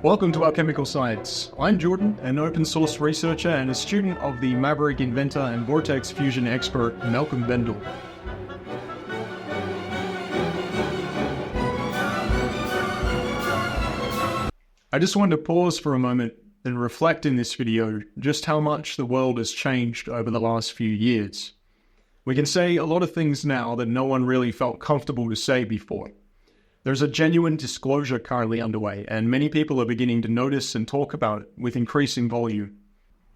Welcome to Alchemical Science. I'm Jordan, an open source researcher and a student of the Maverick inventor and vortex fusion expert Malcolm Bendall. I just wanted to pause for a moment and reflect in this video just how much the world has changed over the last few years. We can say a lot of things now that no one really felt comfortable to say before. There's a genuine disclosure currently underway, and many people are beginning to notice and talk about it with increasing volume.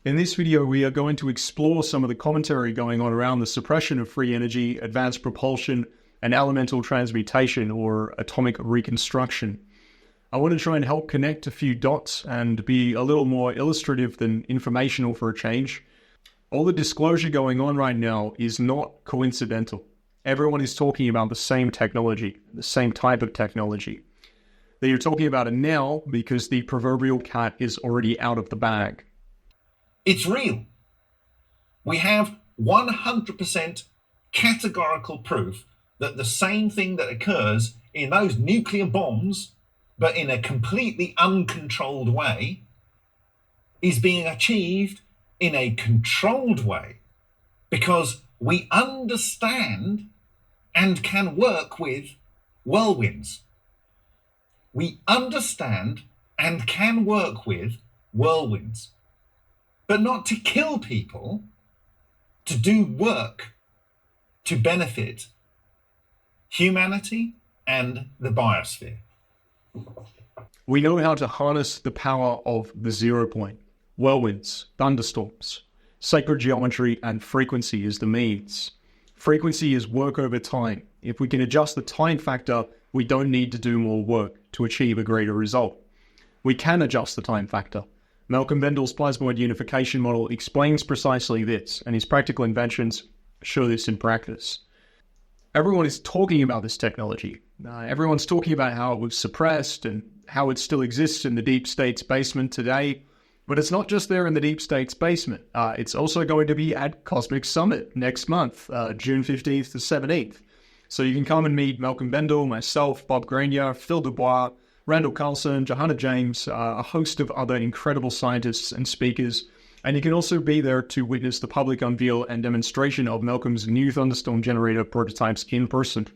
In this video, we are going to explore some of the commentary going on around the suppression of free energy, advanced propulsion, and elemental transmutation, or atomic reconstruction. I want to try and help connect a few dots and be a little more illustrative than informational for a change. All the disclosure going on right now is not coincidental. Everyone is talking about the same technology, the same type of technology. They are talking about it now because the proverbial cat is already out of the bag. It's real. We have 100% categorical proof that the same thing that occurs in those nuclear bombs, but in a completely uncontrolled way, is being achieved in a controlled way because we understand and can work with whirlwinds. We understand and can work with whirlwinds, but not to kill people, to do work to benefit humanity and the biosphere. We know how to harness the power of the 0 point. Whirlwinds, thunderstorms, sacred geometry, and frequency is the means. Frequency is work over time. If we can adjust the time factor, we don't need to do more work to achieve a greater result. We can adjust the time factor. Malcolm Bendall's Plasmoid Unification Model explains precisely this, and his practical inventions show this in practice. Everyone is talking about this technology. Everyone's talking about how it was suppressed and how it still exists in the deep state's basement today. But it's not just there in the deep state's basement. It's also going to be at Cosmic Summit next month, June 15th to 17th. So you can come and meet Malcolm Bendall, myself, Bob Grenier, Phil Dubois, Randall Carlson, Johanna James, a host of other incredible scientists and speakers. And you can also be there to witness the public unveil and demonstration of Malcolm's new Thunderstorm Generator prototypes in person.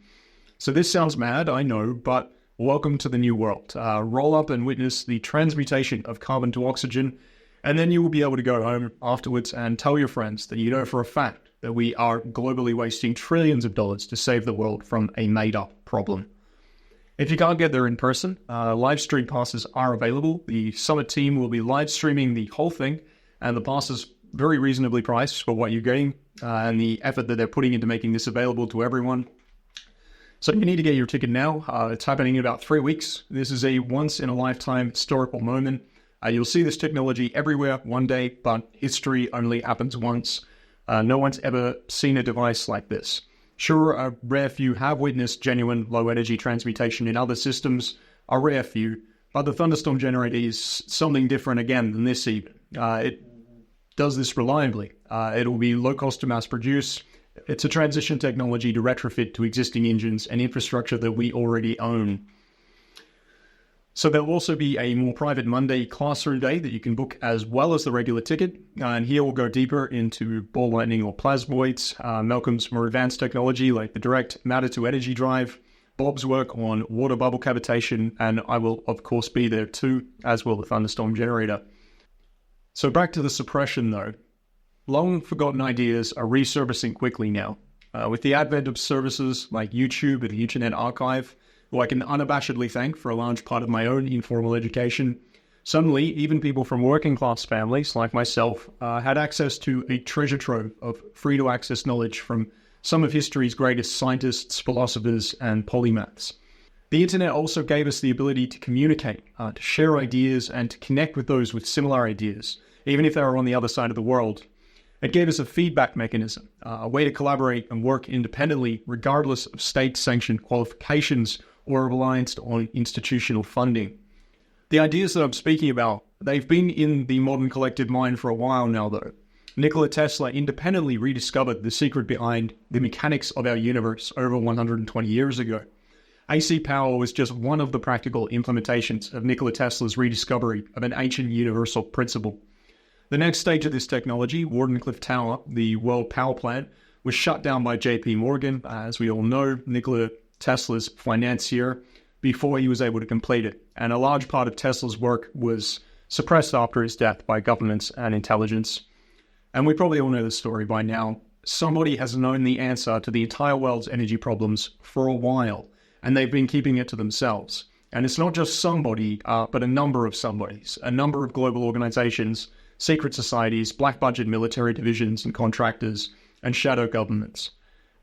So this sounds mad, I know, but welcome to the new world. Roll up and witness the transmutation of carbon to oxygen, and then you will be able to go home afterwards and tell your friends that you know for a fact that we are globally wasting trillions of dollars to save the world from a made-up problem. If you can't get there in person, live stream passes are available. The summit team will be live streaming the whole thing, and the passes very reasonably priced for what you're getting and the effort that they're putting into making this available to everyone. So you need to get your ticket now. It's happening in about 3 weeks. This is a once-in-a-lifetime historical moment. You'll see this technology everywhere one day, but history only happens once. No one's ever seen a device like this. Sure, a rare few have witnessed genuine low-energy transmutation in other systems, a rare few, but the Thunderstorm Generator is something different again than this even. It does this reliably. It'll be low-cost to mass-produce. It's a transition technology to retrofit to existing engines and infrastructure that we already own. So there'll also be a more private Monday classroom day that you can book as well as the regular ticket. And here we'll go deeper into ball lightning or plasmoids, Malcolm's more advanced technology like the direct matter-to-energy drive, Bob's work on water bubble cavitation, and I will of course be there too, as will the Thunderstorm Generator. So back to the suppression though. Long forgotten ideas are resurfacing quickly now. With the advent of services like YouTube and the Internet Archive, who I can unabashedly thank for a large part of my own informal education, suddenly even people from working class families like myself had access to a treasure trove of free to access knowledge from some of history's greatest scientists, philosophers, and polymaths. The internet also gave us the ability to communicate, to share ideas, and to connect with those with similar ideas, even if they were on the other side of the world. It gave us a feedback mechanism, a way to collaborate and work independently regardless of state-sanctioned qualifications or reliance on institutional funding. The ideas that I'm speaking about, they've been in the modern collective mind for a while now though. Nikola Tesla independently rediscovered the secret behind the mechanics of our universe over 120 years ago. AC power was just one of the practical implementations of Nikola Tesla's rediscovery of an ancient universal principle. The next stage of this technology, Wardenclyffe Tower, the world power plant, was shut down by JP Morgan, as we all know, Nikola Tesla's financier, before he was able to complete it. And a large part of Tesla's work was suppressed after his death by governments and intelligence. And we probably all know the story by now. Somebody has known the answer to the entire world's energy problems for a while, and they've been keeping it to themselves. And it's not just somebody, but a number of somebodies, a number of global organizations, secret societies, black budget military divisions and contractors, and shadow governments.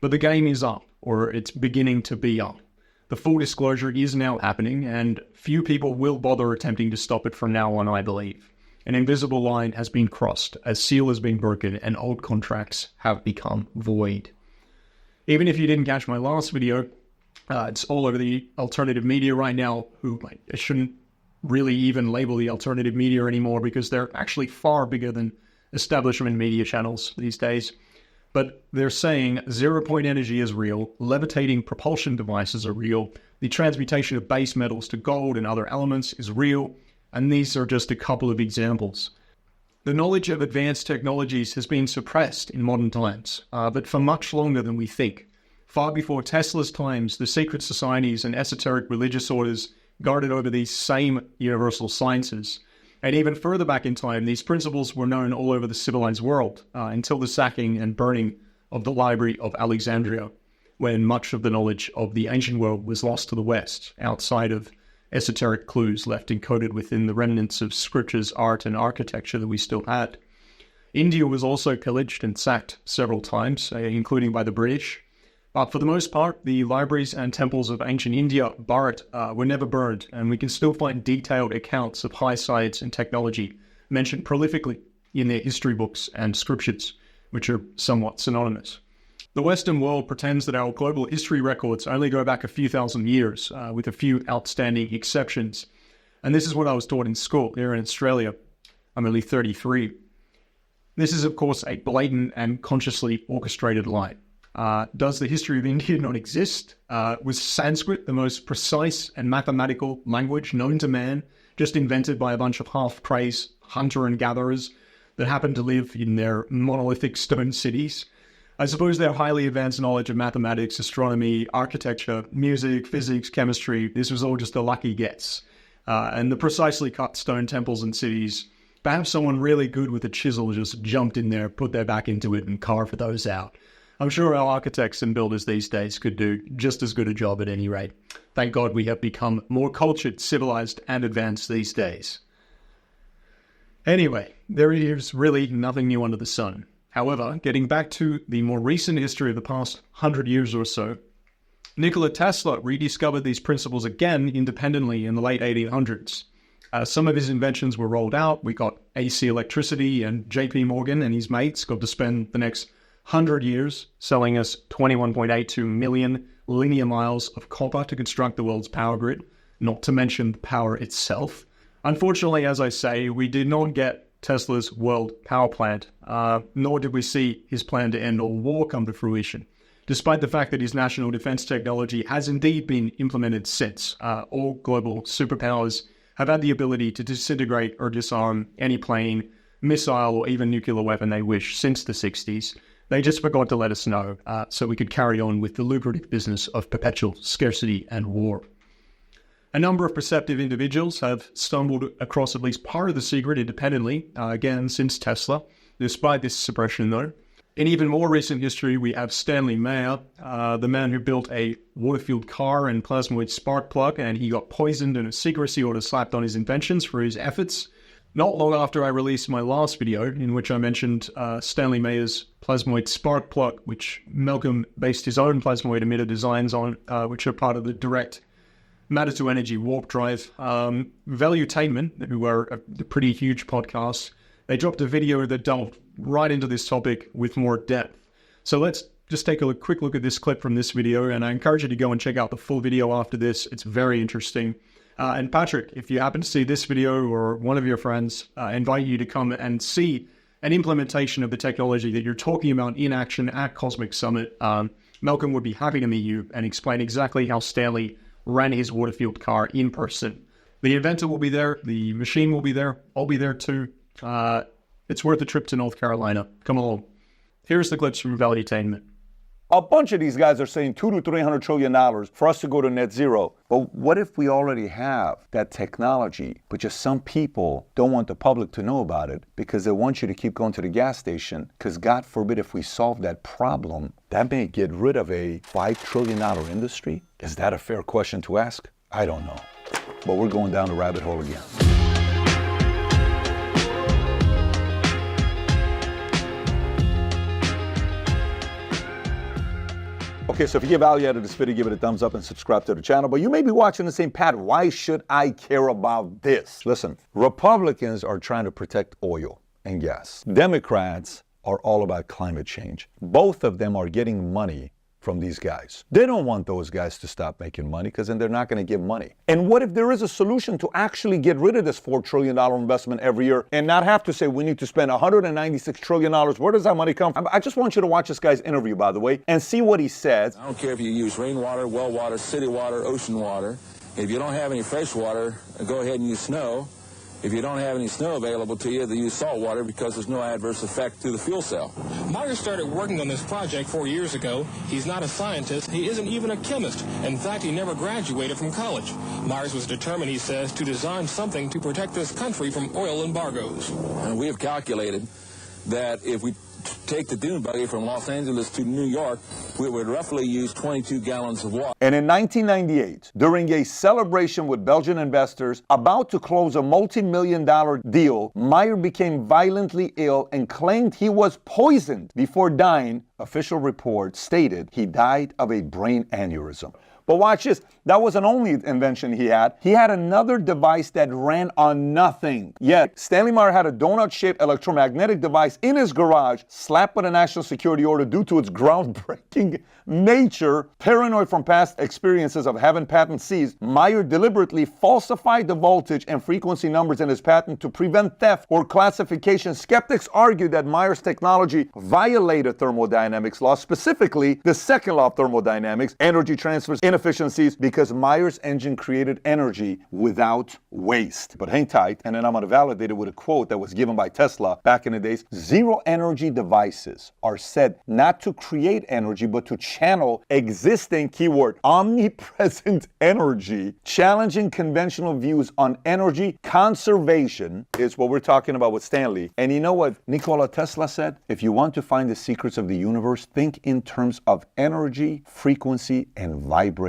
But the game is up, or it's beginning to be up. The full disclosure is now happening, and few people will bother attempting to stop it from now on, I believe. An invisible line has been crossed, a seal has been broken, and old contracts have become void. Even if you didn't catch my last video, it's all over the alternative media right now, who I shouldn't really even label the alternative media anymore because they're actually far bigger than establishment media channels these days. But they're saying zero-point energy is real, levitating propulsion devices are real, the transmutation of base metals to gold and other elements is real, and these are just a couple of examples. The knowledge of advanced technologies has been suppressed in modern times, but for much longer than we think. Far before Tesla's times, the secret societies and esoteric religious orders guarded over these same universal sciences. And even further back in time, these principles were known all over the civilized world until the sacking and burning of the Library of Alexandria, when much of the knowledge of the ancient world was lost to the West, outside of esoteric clues left encoded within the remnants of scriptures, art, and architecture that we still had. India was also pillaged and sacked several times, including by the British. But for the most part, the libraries and temples of ancient India, Bharat, were never burned, and we can still find detailed accounts of high science and technology mentioned prolifically in their history books and scriptures, which are somewhat synonymous. The Western world pretends that our global history records only go back a few thousand years, with a few outstanding exceptions. And this is what I was taught in school here in Australia. I'm only 33. This is, of course, a blatant and consciously orchestrated lie. Does the history of India not exist? Was Sanskrit the most precise and mathematical language known to man, just invented by a bunch of half-crazed hunter and gatherers that happened to live in their monolithic stone cities? I suppose their highly advanced knowledge of mathematics, astronomy, architecture, music, physics, chemistry, this was all just a lucky guess. And the precisely cut stone temples and cities, perhaps someone really good with a chisel just jumped in there, put their back into it and carved those out. I'm sure our architects and builders these days could do just as good a job at any rate. Thank God we have become more cultured, civilized, and advanced these days. Anyway, there is really nothing new under the sun. However, getting back to the more recent history of the past 100 years or so, Nikola Tesla rediscovered these principles again independently in the late 1800s. Some of his inventions were rolled out. We got AC electricity, and JP Morgan and his mates got to spend the next 100 years selling us 21.82 million linear miles of copper to construct the world's power grid, not to mention the power itself. Unfortunately, as I say, we did not get Tesla's world power plant, nor did we see his plan to end all war come to fruition, despite the fact that his national defense technology has indeed been implemented since. All global superpowers have had the ability to disintegrate or disarm any plane, missile, or even nuclear weapon they wish since the 60s. They just forgot to let us know, so we could carry on with the lucrative business of perpetual scarcity and war. A number of perceptive individuals have stumbled across at least part of the secret independently, again, since Tesla, despite this suppression though. In even more recent history, we have Stanley Meyer, the man who built a water-fueled car and plasmoid spark plug, and he got poisoned and a secrecy order slapped on his inventions for his efforts. Not long after I released my last video, in which I mentioned Stanley Meyer's plasmoid spark plug, which Malcolm based his own plasmoid emitter designs on, which are part of the direct matter-to-energy warp drive. Valuetainment, who are a pretty huge podcast, they dropped a video that delved right into this topic with more depth. So let's just take a quick look at this clip from this video, and I encourage you to go and check out the full video after this. It's very interesting. And Patrick, if you happen to see this video or one of your friends, I invite you to come and see an implementation of the technology that you're talking about in action at Cosmic Summit. Malcolm would be happy to meet you and explain exactly how Stanley ran his water-fueled car in person. The inventor will be there. The machine will be there. I'll be there too. It's worth a trip to North Carolina. Come along. Here's the clips from Valuetainment. A bunch of these guys are saying $200 to $300 trillion for us to go to net zero. But what if we already have that technology, but just some people don't want the public to know about it because they want you to keep going to the gas station? Because God forbid if we solve that problem, that may get rid of a $5 trillion industry. Is that a fair question to ask? I don't know. But we're going down the rabbit hole again. Okay, so if you get value out of this video, give it a thumbs up and subscribe to the channel. But you may be watching and saying, Pat, why should I care about this? Listen, Republicans are trying to protect oil and gas. Democrats are all about climate change. Both of them are getting money from these guys. They don't want those guys to stop making money because then they're not going to give money. And what if there is a solution to actually get rid of this $4 trillion investment every year and not have to say we need to spend $196 trillion? Where does that money come from? I just want you to watch this guy's interview, by the way, and see what he says. I don't care if you use rainwater, well water, city water, ocean water. If you don't have any fresh water, go ahead and use snow. If you don't have any snow available to you, they use salt water because there's no adverse effect to the fuel cell. Meyer started working on this project 4 years ago. He's not a scientist. He isn't even a chemist. In fact, he never graduated from college. Myers was determined, he says, to design something to protect this country from oil embargoes. And we have calculated that if we take the dune buggy from Los Angeles to New York, we would roughly use 22 gallons of water. And in 1998, during a celebration with Belgian investors about to close a multi-million-dollar deal, Meyer became violently ill and claimed he was poisoned before dying. Official reports stated he died of a brain aneurysm. But watch this. That wasn't only invention he had. He had another device that ran on nothing. Yet, Stanley Meyer had a donut-shaped electromagnetic device in his garage, slapped with a national security order due to its groundbreaking nature. Paranoid from past experiences of having patents seized, Meyer deliberately falsified the voltage and frequency numbers in his patent to prevent theft or classification. Skeptics argue that Meyer's technology violated thermodynamics law, specifically the second law of thermodynamics, energy transfers inefficiencies, because Meyer's engine created energy without waste. But hang tight, and then I'm going to validate it with a quote that was given by Tesla back in the days. Zero energy devices are said not to create energy, but to channel existing, keyword, omnipresent energy. Challenging conventional views on energy conservation is what we're talking about with Stanley. And you know what Nikola Tesla said? If you want to find the secrets of the universe, think in terms of energy, frequency, and vibration.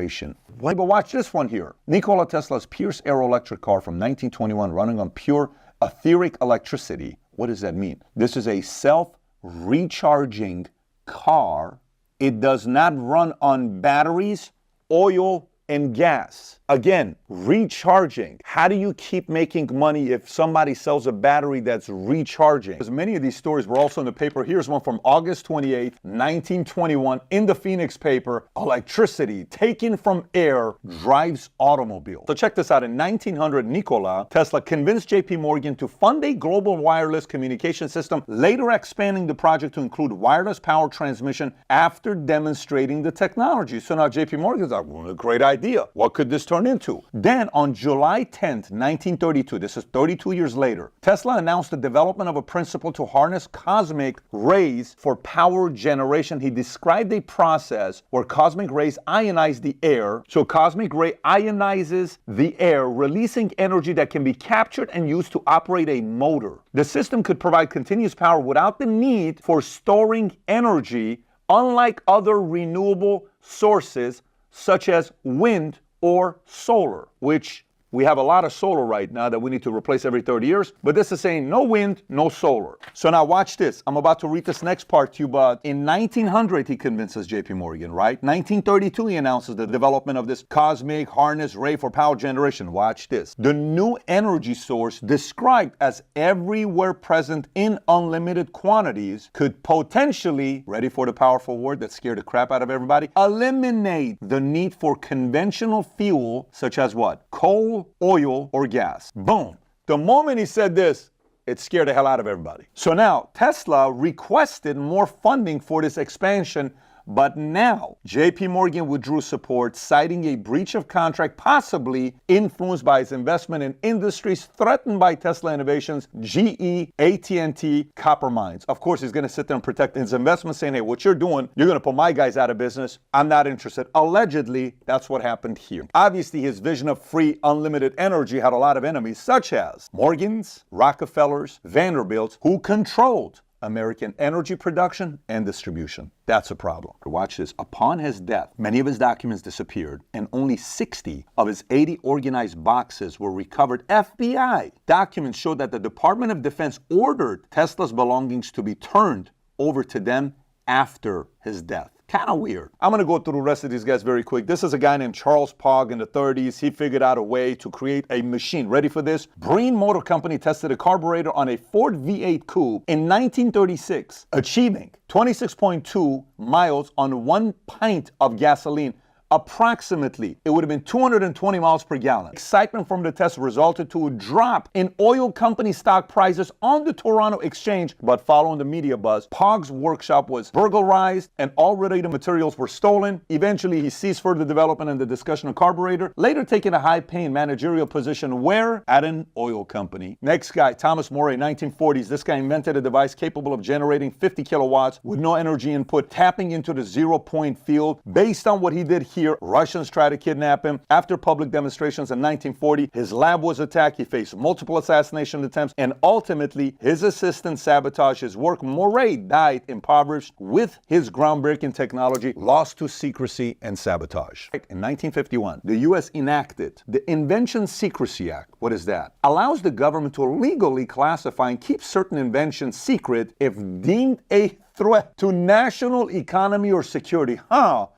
But watch this one here. Nikola Tesla's Pierce Aeroelectric car from 1921 running on pure etheric electricity. What does that mean? This is a self-recharging car. It does not run on batteries, oil, and gas. Again, recharging. How do you keep making money if somebody sells a battery that's recharging? Because many of these stories were also in the paper. Here's one from August 28, 1921, in the Phoenix paper. Electricity taken from air drives automobile. So check this out. In 1900, Nikola Tesla convinced J.P. Morgan to fund a global wireless communication system, later expanding the project to include wireless power transmission after demonstrating the technology. So now J.P. Morgan's like, well, a great idea. What could this turn into? Then on July 10th, 1932, this is 32 years later, Tesla announced the development of a principle to harness cosmic rays for power generation. He described a process where cosmic rays ionize the air. So cosmic ray ionizes the air, releasing energy that can be captured and used to operate a motor. The system could provide continuous power without the need for storing energy, unlike other renewable sources such as wind or solar, which we have a lot of solar right now that we need to replace every 30 years, but this is saying no wind, no solar. So now watch this. I'm about to read this next part to you, but in 1900, he convinces J.P. Morgan, right? 1932, he announces the development of this cosmic harness ray for power generation. Watch this. The new energy source, described as everywhere present in unlimited quantities, could potentially, ready for the powerful word that scared the crap out of everybody, eliminate the need for conventional fuel, such as what? Coal, oil, or gas. Boom. The moment he said this, it scared the hell out of everybody. So now Tesla requested more funding for this expansion But now, JP Morgan withdrew support, citing a breach of contract possibly influenced by his investment in industries threatened by Tesla innovations, GE, AT&T, copper mines. Of course, he's going to sit there and protect his investment, saying, hey, what you're doing, you're going to put my guys out of business. I'm not interested. Allegedly, that's what happened here. Obviously, his vision of free, unlimited energy had a lot of enemies, such as Morgans, Rockefellers, Vanderbilts, who controlled American energy production and distribution. That's a problem. Watch this. Upon his death, many of his documents disappeared, and only 60 of his 80 organized boxes were recovered. FBI documents show that the Department of Defense ordered Tesla's belongings to be turned over to them after his death. Kind of weird. I'm going to go through the rest of these guys very quick. This is a guy named Charles Pogge in the 30s. He figured out a way to create a machine. Ready for this? Breen Motor Company tested a carburetor on a Ford V8 coupe in 1936, achieving 26.2 miles on 1 pint of gasoline. Approximately, it would have been 220 miles per gallon. Excitement from the test resulted to a drop in oil company stock prices on the Toronto Exchange, but following the media buzz, Pogge's workshop was burglarized and all related materials were stolen. Eventually, he ceased further development and the discussion of carburetor, later taking a high-paying managerial position where? At an oil company. Next guy, Thomas Morey, 1940s. This guy invented a device capable of generating 50 kilowatts with no energy input, tapping into the zero-point field. Based on what he did here, Russians tried to kidnap him. After public demonstrations in 1940, his lab was attacked. He faced multiple assassination attempts, and ultimately, his assistant sabotaged his work. Morey died impoverished with his groundbreaking technology lost to secrecy and sabotage. In 1951, the U.S. enacted the Invention Secrecy Act. What is that? Allows the government to legally classify and keep certain inventions secret if deemed a threat to national economy or security.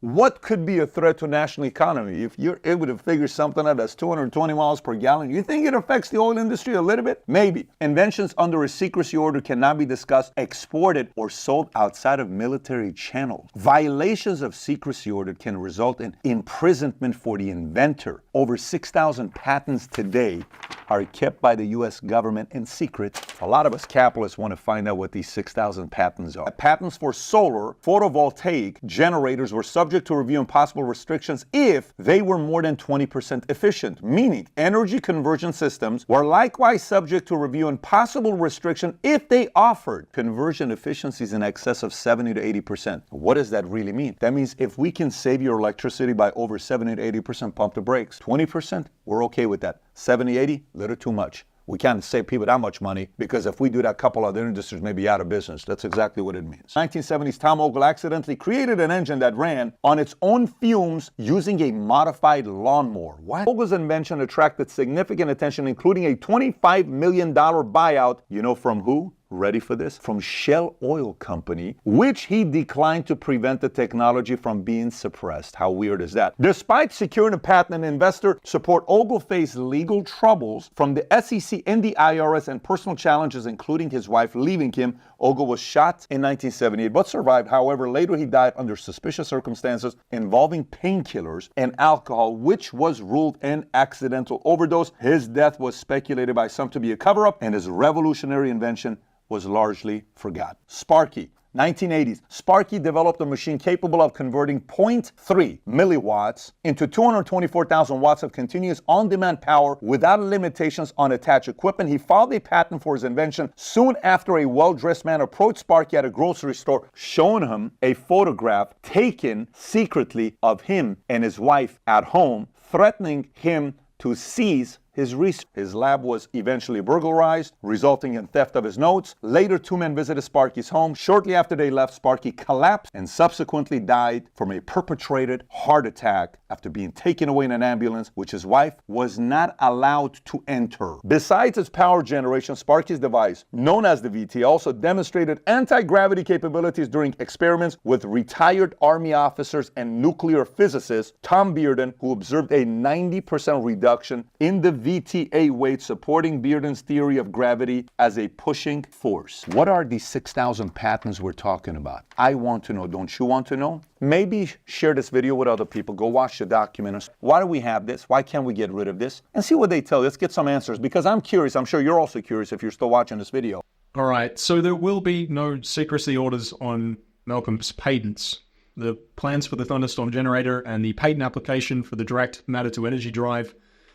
What could be a threat to national economy? If you're able to figure something out that's 220 miles per gallon, you think it affects the oil industry a little bit? Maybe. Inventions under a secrecy order cannot be discussed, exported, or sold outside of military channels. Violations of secrecy order can result in imprisonment for the inventor. Over 6,000 patents today are kept by the U.S. government in secret. A lot of us capitalists want to find out what these 6,000 patents are. Patents for solar photovoltaic generators were subject to review and possible restrictions if they were more than 20% efficient, meaning energy conversion systems were likewise subject to review and possible restriction if they offered conversion efficiencies in excess of 70 to 80%. What does that really mean? That means if we can save your electricity by over 70 to 80%, pump the brakes. 20%, we're okay with that. 70, 80, little too much. We can't save people that much money because if we do that, a couple other industries may be out of business. That's exactly what it means. 1970s, Tom Ogle accidentally created an engine that ran on its own fumes using a modified lawnmower. What? Ogle's invention attracted significant attention, including a $25 million buyout. You know from who? Ready for this? From Shell Oil Company, which he declined to prevent the technology from being suppressed. How weird is that? Despite securing a patent and investor support, Ogle faced legal troubles from the SEC and the IRS and personal challenges, including his wife leaving him. Ogle was shot in 1978 but survived. However, later he died under suspicious circumstances involving painkillers and alcohol, which was ruled an accidental overdose. His death was speculated by some to be a cover-up, and his revolutionary invention was largely forgotten. Sparky, 1980s. Sparky developed a machine capable of converting 0.3 milliwatts into 224,000 watts of continuous on-demand power without limitations on attached equipment. He filed a patent for his invention soon after a well-dressed man approached Sparky at a grocery store, showing him a photograph taken secretly of him and his wife at home, threatening him to seize his research. His lab was eventually burglarized, resulting in theft of his notes. Later, two men visited Sparky's home. Shortly after they left, Sparky collapsed and subsequently died from a perpetrated heart attack after being taken away in an ambulance, which his wife was not allowed to enter. Besides its power generation, Sparky's device, known as the VT, also demonstrated anti-gravity capabilities during experiments with retired Army officers and nuclear physicist Tom Bearden, who observed a 90% reduction in the VTA weight, supporting Bearden's theory of gravity as a pushing force. What are these 6,000 patents we're talking about? I want to know. Don't you want to know? Maybe share this video with other people. Go watch the documentaries. Why do we have this? Why can't we get rid of this? And see what they tell. Let's get some answers, because I'm curious. I'm sure you're also curious if you're still watching this video. All right, so there will be no secrecy orders on Malcolm's patents. the plans for the Thunderstorm Generator and the patent application for the direct matter-to-energy drive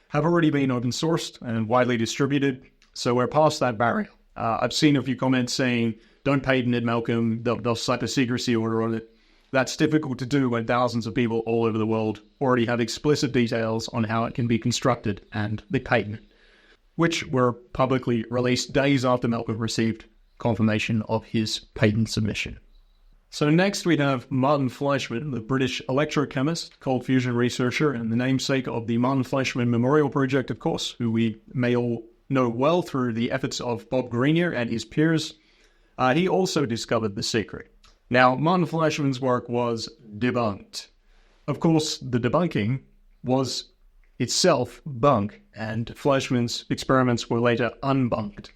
have already been open-sourced and widely distributed, so we're past that barrier. I've seen a few comments saying, don't patent it, Malcolm, they'll slap a secrecy order on it. That's difficult to do when thousands of people all over the world already have explicit details on how it can be constructed and the patent, which were publicly released days after Malcolm received confirmation of his patent submission. So next we have Martin Fleischmann, the British electrochemist, cold fusion researcher, and the namesake of the Martin Fleischmann Memorial Project, of course, who we may all know well through the efforts of Bob Greenier and his peers. He also discovered the secret. Now, Martin Fleischmann's work was debunked. Of course, the debunking was itself bunk, and Fleischmann's experiments were later unbunked.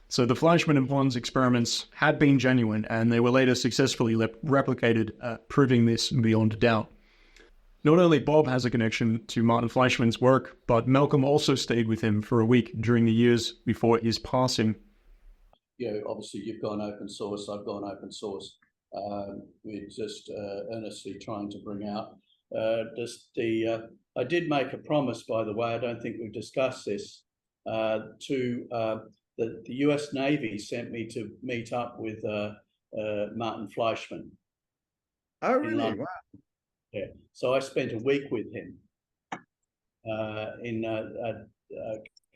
So the Fleischmann and Pons experiments had been genuine, and they were later successfully replicated, proving this beyond doubt. Not only Bob has a connection to Martin Fleischmann's work, but Malcolm also stayed with him for a week during the years before his passing. Obviously you've gone open source, I've gone open source. We're just earnestly trying to bring out I did make a promise, by the way, I don't think we've discussed this, the US Navy sent me to meet up with Martin Fleischmann. Oh, really? Wow. Yeah. So I spent a week with him in,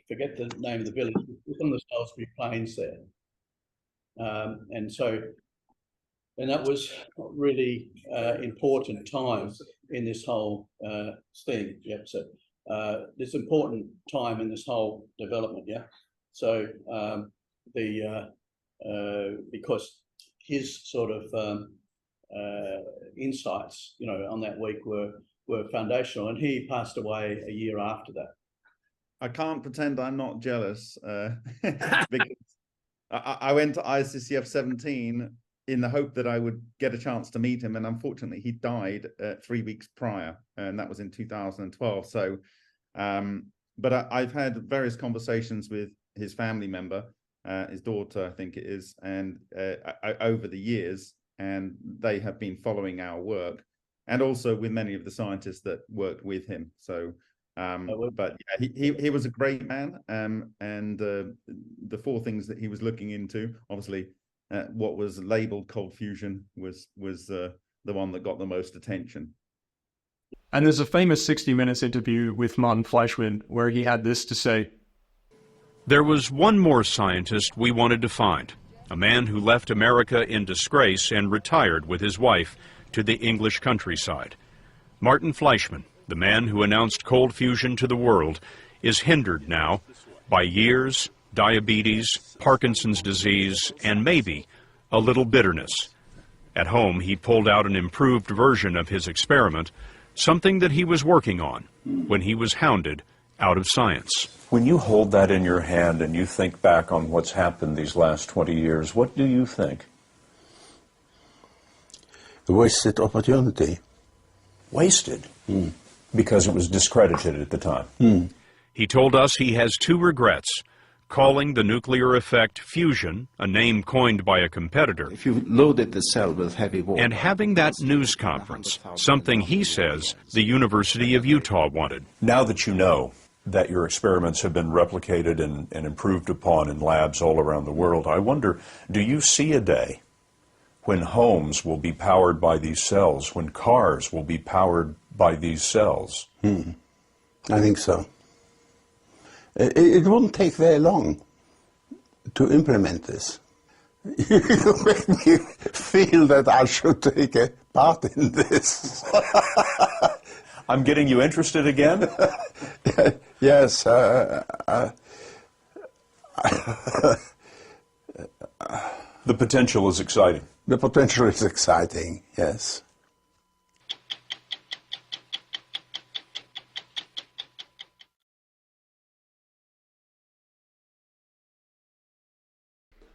forget the name of the village, it's on the Salisbury Plains there. And that was really important time in this whole thing. Yeah. So this important time in this whole development. Yeah. So because his sort of insights, on that week were foundational, and he passed away a year after that. I can't pretend I'm not jealous because I went to ICCF 17 in the hope that I would get a chance to meet him, and unfortunately he died 3 weeks prior, and that was in 2012. So, but I've had various conversations with his family member, his daughter, I think it is, and over the years, and they have been following our work, and also with many of the scientists that worked with him. So, but yeah, he was a great man, and the four things that he was looking into, obviously, what was labeled cold fusion was the one that got the most attention. And there's a famous 60 Minutes interview with Martin Fleischmann where he had this to say. There was one more scientist we wanted to find, a man who left America in disgrace and retired with his wife to the English countryside. Martin Fleischmann, the man who announced cold fusion to the world, is hindered now by years, diabetes, Parkinson's disease, and maybe a little bitterness. At home, he pulled out an improved version of his experiment, something that he was working on when he was hounded out of science. When you hold that in your hand and you think back on what's happened these last 20 years, what do you think? A wasted opportunity. Wasted? Because it was discredited at the time. He told us he has two regrets: calling the nuclear effect fusion, a name coined by a competitor, If you loaded the cell with heavy water, and having that news conference, something he says the University of Utah wanted. Now that you know that your experiments have been replicated and improved upon in labs all around the world, I wonder, do you see a day when homes will be powered by these cells, when cars will be powered by these cells? I think so. It won't take very long to implement this. You make me feel that I should take a part in this. I'm getting you interested again? Yes. The potential is exciting. The potential is exciting, yes.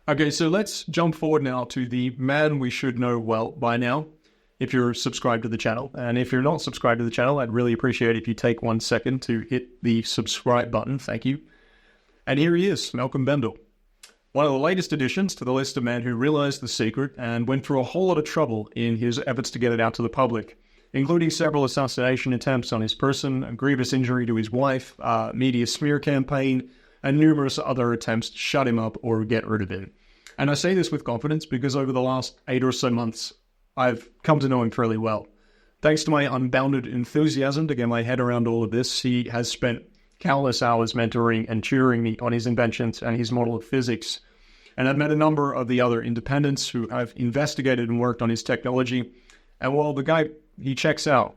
Okay, so let's jump forward now to the man we should know well by now, if you're subscribed to the channel. And if you're not subscribed to the channel, I'd really appreciate if you take 1 second to hit the subscribe button. Thank you. And here he is, Malcolm Bendall. one of the latest additions to the list of men who realized the secret and went through a whole lot of trouble in his efforts to get it out to the public, including several assassination attempts on his person, a grievous injury to his wife, a media smear campaign, and numerous other attempts to shut him up or get rid of him. And I say this with confidence because over the last 8 or so months, I've come to know him fairly well. Thanks to my unbounded enthusiasm to get my head around all of this, he has spent countless hours mentoring and tutoring me on his inventions and his model of physics. And I've met a number of the other independents who have investigated and worked on his technology. And while the guy, he checks out,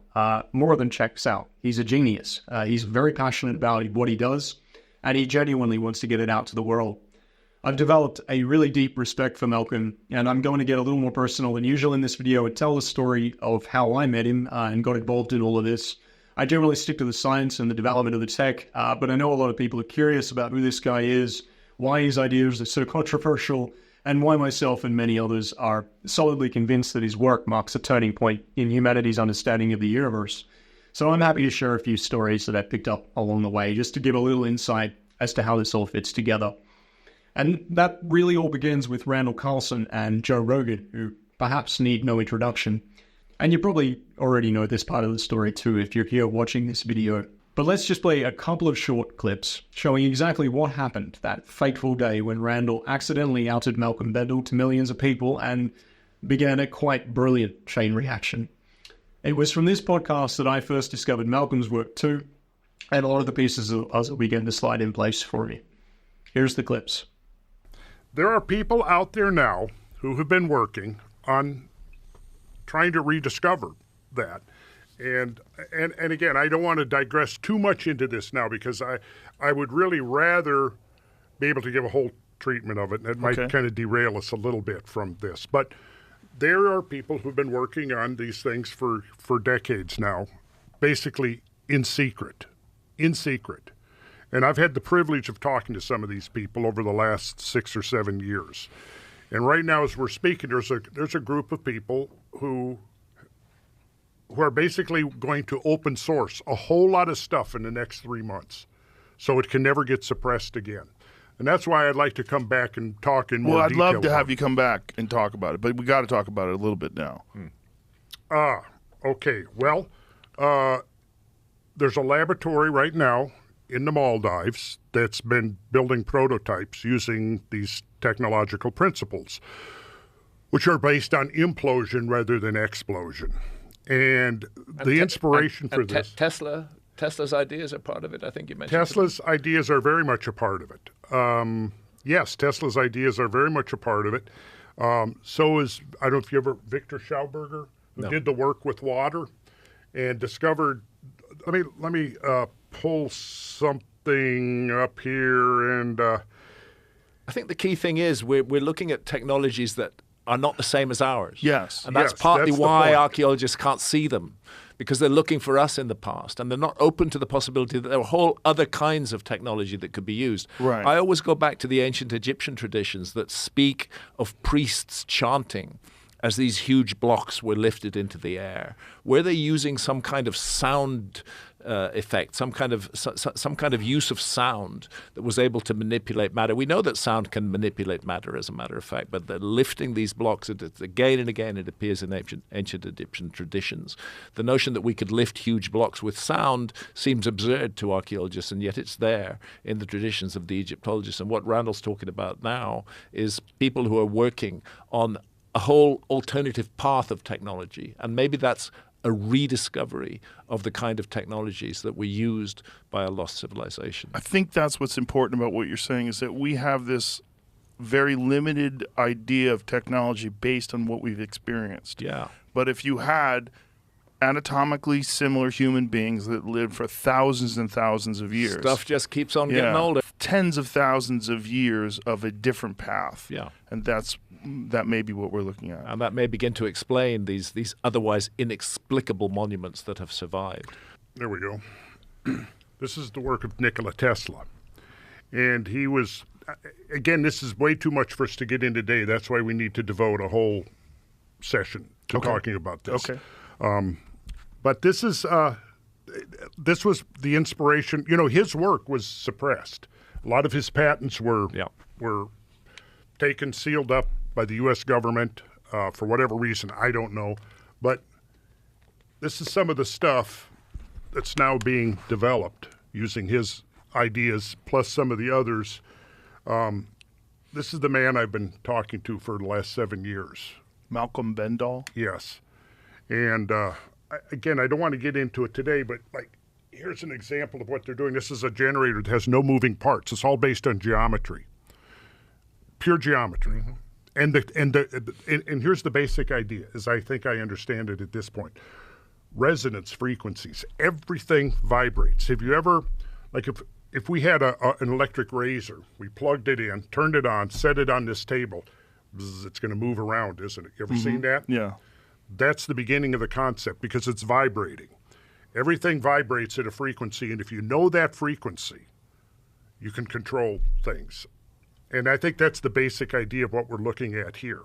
more than checks out, he's a genius. He's very passionate about what he does, and he genuinely wants to get it out to the world. I've developed a really deep respect for Malcolm, and I'm going to get a little more personal than usual in this video and tell the story of how I met him and got involved in all of this. I generally stick to the science and the development of the tech, but I know a lot of people are curious about who this guy is, why his ideas are so controversial, and why myself and many others are solidly convinced that his work marks a turning point in humanity's understanding of the universe. So I'm happy to share a few stories that I picked up along the way, just to give a little insight as to how this all fits together. And that really all begins with Randall Carlson and Joe Rogan, who perhaps need no introduction. And you probably already know this part of the story too if you're here watching this video. But let's just play a couple of short clips showing exactly what happened that fateful day when Randall accidentally outed Malcolm Bendall to millions of people and began a quite brilliant chain reaction. It was from this podcast that I first discovered Malcolm's work too, and a lot of the pieces of us began to slide in place for me. Here's the clips. There are people out there now who have been working on trying to rediscover that. And again, I don't want to digress too much into this now because I would really rather be able to give a whole treatment of it, and it might kind of derail us a little bit from this. But there are people who've been working on these things for decades now, basically in secret. And I've had the privilege of talking to some of these people over the last 6 or 7 years. And right now, as we're speaking, there's a group of people who are basically going to open source a whole lot of stuff in the next 3 months, so it can never get suppressed again. And that's why I'd like to come back and talk in more detail. Well, I'd love to have you come back and talk about it, but we got to talk about it a little bit now. Okay. Well, there's a laboratory right now in the Maldives that's been building prototypes using these technological principles, which are based on implosion rather than explosion. And the inspiration for this... Tesla's ideas are part of it, I think you mentioned. Tesla's ideas are very much a part of it. Yes, Tesla's ideas are very much a part of it. So is, I don't know if you ever, Victor Schauberger, who did the work with water and discovered... Let me pull something up here, and I think the key thing is we're looking at technologies that are not the same as ours. Yes. And that's partly why archaeologists can't see them, because they're looking for us in the past, and they're not open to the possibility that there are whole other kinds of technology that could be used. Right. I always go back to the ancient Egyptian traditions that speak of priests chanting as these huge blocks were lifted into the air. Were they using some kind of sound effect, some kind of use of sound that was able to manipulate matter? We know that sound can manipulate matter, as a matter of fact, but they're lifting these blocks. Again and again, it appears in ancient Egyptian traditions. The notion that we could lift huge blocks with sound seems absurd to archaeologists, and yet it's there in the traditions of the Egyptologists. And what Randall's talking about now is people who are working on a whole alternative path of technology, and maybe that's a rediscovery of the kind of technologies that were used by a lost civilization. I think that's what's important about what you're saying, is that we have this very limited idea of technology based on what we've experienced. Yeah. But if you had anatomically similar human beings that lived for thousands and thousands of years. Stuff just keeps on getting older. Tens of thousands of years of a different path. Yeah. And that may be what we're looking at. And that may begin to explain these otherwise inexplicable monuments that have survived. There we go. This is the work of Nikola Tesla. And he was, again, this is way too much for us to get in today. That's why we need to devote a whole session to talking about this. Okay. But this was the inspiration. You know, his work was suppressed. A lot of his patents were taken, sealed up by the U.S. government for whatever reason. I don't know. But this is some of the stuff that's now being developed using his ideas plus some of the others. This is the man I've been talking to for the last 7 years. Malcolm Bendall? Yes. And again, I don't want to get into it today, but like, here's an example of what they're doing. This is a generator that has no moving parts. It's all based on geometry, pure geometry. Mm-hmm. And here's the basic idea, as I think I understand it at this point. Resonance frequencies, everything vibrates. Have you ever, like if we had an electric razor, we plugged it in, turned it on, set it on this table, bzz, it's going to move around, isn't it? You ever seen that? Yeah. That's the beginning of the concept because it's vibrating. Everything vibrates at a frequency, and if you know that frequency, you can control things. And I think that's the basic idea of what we're looking at here.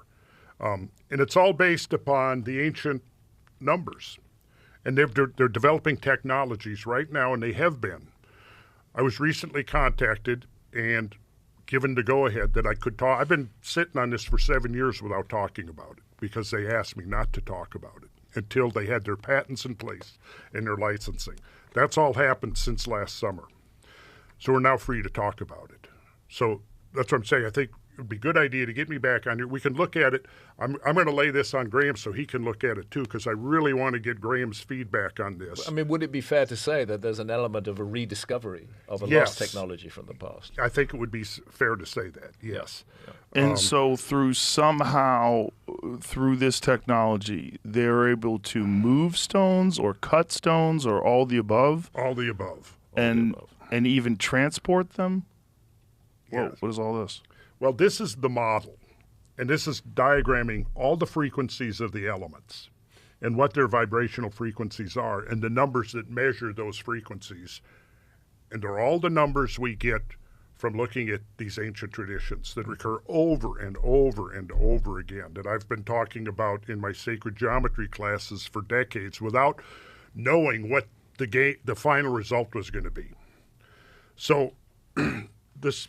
And it's all based upon the ancient numbers. And they're developing technologies right now, and they have been. I was recently contacted and given the go-ahead that I could talk. I've been sitting on this for 7 years without talking about it because they asked me not to talk about it until they had their patents in place and their licensing. That's all happened since last summer. So we're now free to talk about it. So that's what I'm saying. I think it would be a good idea to get me back on here. We can look at it. I'm going to lay this on Graham so he can look at it too, because I really want to get Graham's feedback on this. I mean, would it be fair to say that there's an element of a rediscovery of a lost technology from the past? I think it would be fair to say that, yes. Yeah. And so through this technology, they're able to move stones or cut stones or all the above? All the above. And even transport them? Whoa, Yes. what is all this? Well, this is the model, and this is diagramming all the frequencies of the elements and what their vibrational frequencies are and the numbers that measure those frequencies. And they're all the numbers we get from looking at these ancient traditions that recur over and over and over again, that I've been talking about in my sacred geometry classes for decades without knowing what the final result was going to be. So this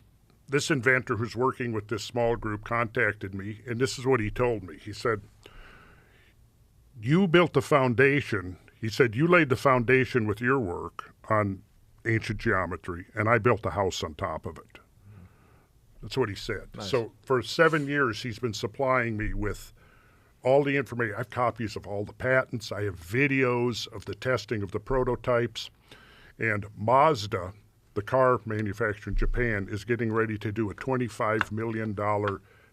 inventor who's working with this small group contacted me, and this is what he told me. He said, you built the foundation. He said, you laid the foundation with your work on ancient geometry, and I built a house on top of it. That's what he said. Nice. So for 7 years, he's been supplying me with all the information. I have copies of all the patents. I have videos of the testing of the prototypes. And Mazda, the car manufacturer in Japan, is getting ready to do a $25 million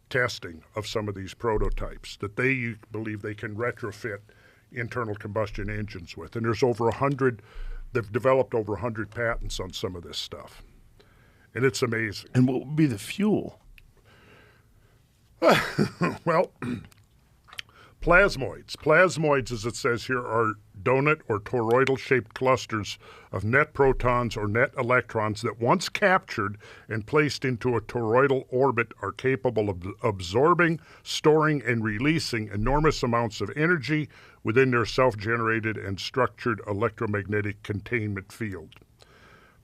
testing of some of these prototypes that they believe they can retrofit internal combustion engines with. And there's over 100, they've developed over 100 patents on some of this stuff. And it's amazing. And what would be the fuel? Well, plasmoids. Plasmoids, as it says here, are donut or toroidal-shaped clusters of net protons or net electrons that once captured and placed into a toroidal orbit are capable of absorbing, storing, and releasing enormous amounts of energy within their self-generated and structured electromagnetic containment field.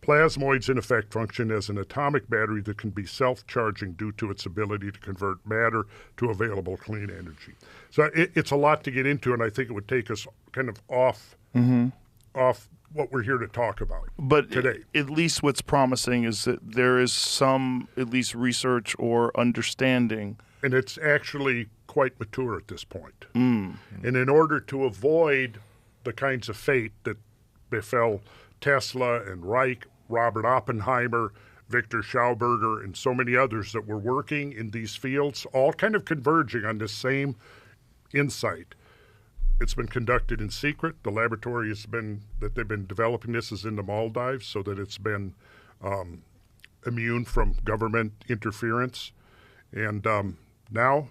Plasmoids, in effect, function as an atomic battery that can be self-charging due to its ability to convert matter to available clean energy. So it's a lot to get into, and I think it would take us kind of off what we're here to talk about today. At least what's promising is that there is some, at least, research or understanding. And it's actually quite mature at this point. Mm. And in order to avoid the kinds of fate that befell Tesla and Reich, Robert Oppenheimer, Victor Schauberger, and so many others that were working in these fields, all kind of converging on this same insight. It's been conducted in secret. The laboratory that they've been developing this is in the Maldives, so that it's been immune from government interference. And now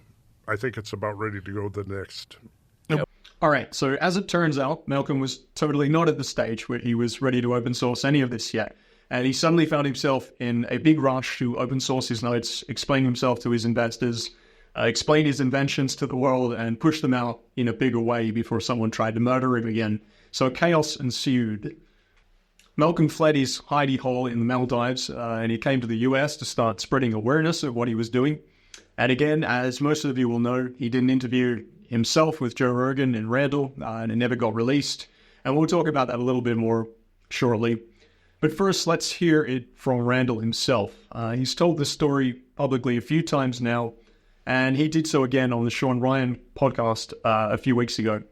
I think it's about ready to go to the next. All right, so as it turns out, Malcolm was totally not at the stage where he was ready to open source any of this yet. And he suddenly found himself in a big rush to open source his notes, explain himself to his investors, explain his inventions to the world, and push them out in a bigger way before someone tried to murder him again. So chaos ensued. Malcolm fled his hidey hole in the Maldives, and he came to the US to start spreading awareness of what he was doing. And again, as most of you will know, he did an interview himself with Joe Rogan and Randall, and it never got released. And we'll talk about that a little bit more shortly. But first, let's hear it from Randall himself. He's told this story publicly a few times now, and he did so again on the Sean Ryan podcast a few weeks ago.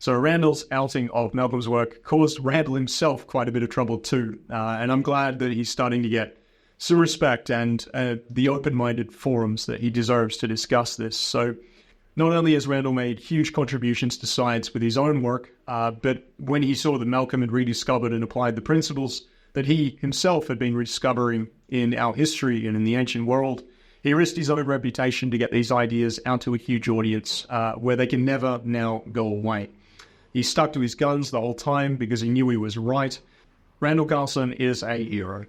So Randall's outing of Malcolm's work caused Randall himself quite a bit of trouble too, and I'm glad that he's starting to get some respect and the open-minded forums that he deserves to discuss this. So not only has Randall made huge contributions to science with his own work, but when he saw that Malcolm had rediscovered and applied the principles that he himself had been rediscovering in our history and in the ancient world, he risked his own reputation to get these ideas out to a huge audience where they can never now go away. He stuck to his guns the whole time because he knew he was right. Randall Carlson is a hero.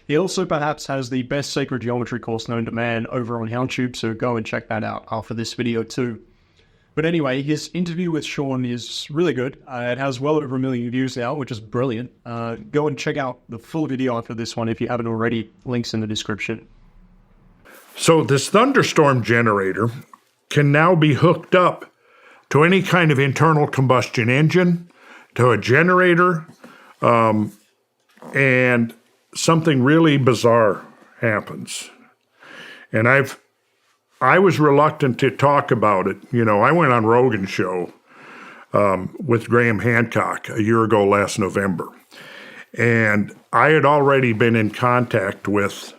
He also perhaps has the best sacred geometry course known to man over on YouTube, so go and check that out after this video too. But anyway, his interview with Sean is really good. It has well over 1 million views now, which is brilliant. Go and check out the full video after this one if you haven't already. Links in the description. So this Thunderstorm Generator can now be hooked up to any kind of internal combustion engine, to a generator, and something really bizarre happens. And I was reluctant to talk about it. You know, I went on Rogan's show with Graham Hancock a year ago last November. And I had already been in contact with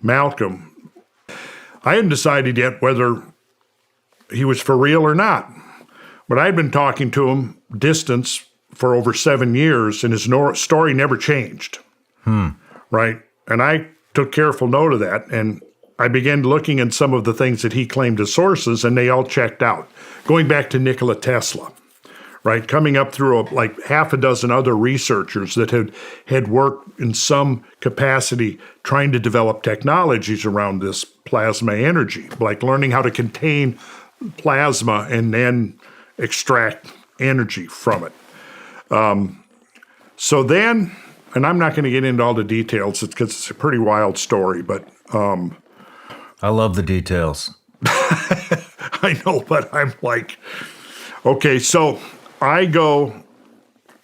Malcolm. I hadn't decided yet whether he was for real or not. But I'd been talking to him distance for over 7 years, and his story never changed. Right? And I took careful note of that, and I began looking at some of the things that he claimed as sources, and they all checked out. Going back to Nikola Tesla, right? Coming up through like half a dozen other researchers that had worked in some capacity trying to develop technologies around this plasma energy, like learning how to contain plasma and then extract energy from it. So then, and I'm not going to get into all the details because it's a pretty wild story, but I love the details. I know, but I'm like, okay, so I go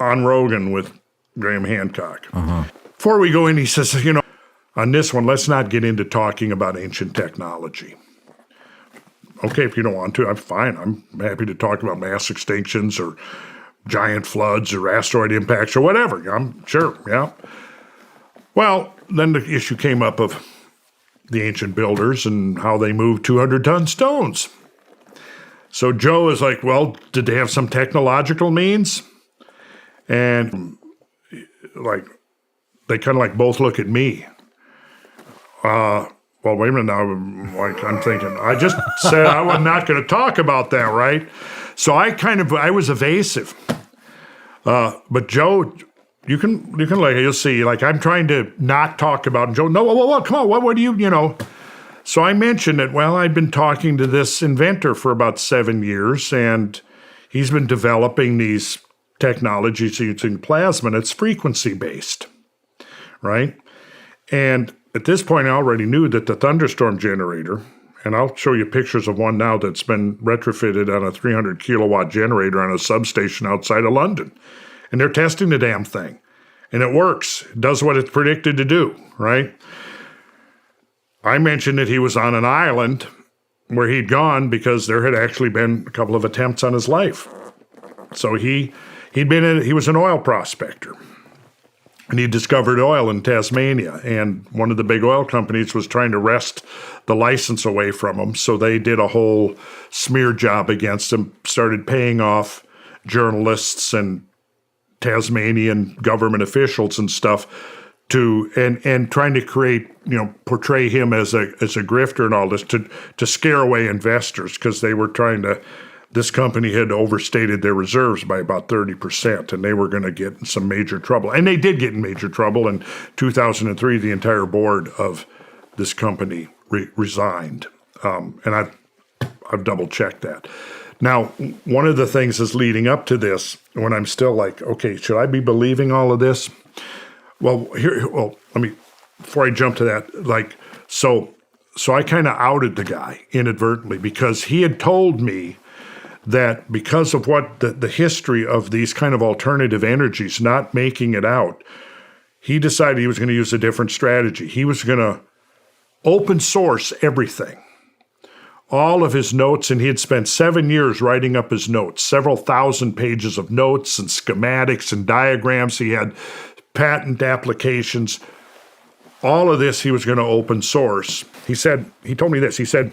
on Rogan with Graham Hancock. Before we go in, he says, you know, on this one, let's not get into talking about ancient technology. Okay, if you don't want to, I'm fine. I'm happy to talk about mass extinctions or giant floods or asteroid impacts or whatever. I'm sure, yeah. Well, then the issue came up of the ancient builders and how they moved 200-ton stones. So Joe is like, well, did they have some technological means? And like, they kind of like both look at me. Well, wait a minute now. Like, I'm thinking, I just said I was not going to talk about that, right? So I was evasive. But Joe, you can like, you'll see, like I'm trying to not talk about it. And Joe, no, whoa, come on, what do you know? So I mentioned that, well, I'd been talking to this inventor for about 7 years, and he's been developing these technologies using plasma, and it's frequency-based, right? And at this point, I already knew that the Thunderstorm Generator, and I'll show you pictures of one now that's been retrofitted on a 300-kilowatt generator on a substation outside of London. And they're testing the damn thing. And it works. It does what it's predicted to do, right? I mentioned that he was on an island where he'd gone because there had actually been a couple of attempts on his life. So he was an oil prospector. And he discovered oil in Tasmania, and one of the big oil companies was trying to wrest the license away from him. So they did a whole smear job against him, started paying off journalists and Tasmanian government officials and stuff and trying to create, portray him as a grifter and all this to scare away investors, because they were trying to. This company had overstated their reserves by about 30%, and they were going to get in some major trouble. And they did get in major trouble. In 2003, the entire board of this company resigned. And I've double-checked that. Now, one of the things is leading up to this, when I'm still like, okay, should I be believing all of this? Well, let me, before I jump to that, so so I kind of outed the guy inadvertently because he had told me that because of what the history of these kind of alternative energies not making it out, he decided he was going to use a different strategy. He was going to open source everything, all of his notes, and he had spent 7 years writing up his notes, several thousand pages of notes and schematics and diagrams. He had patent applications. All of this he was going to open source. He told me this, he said,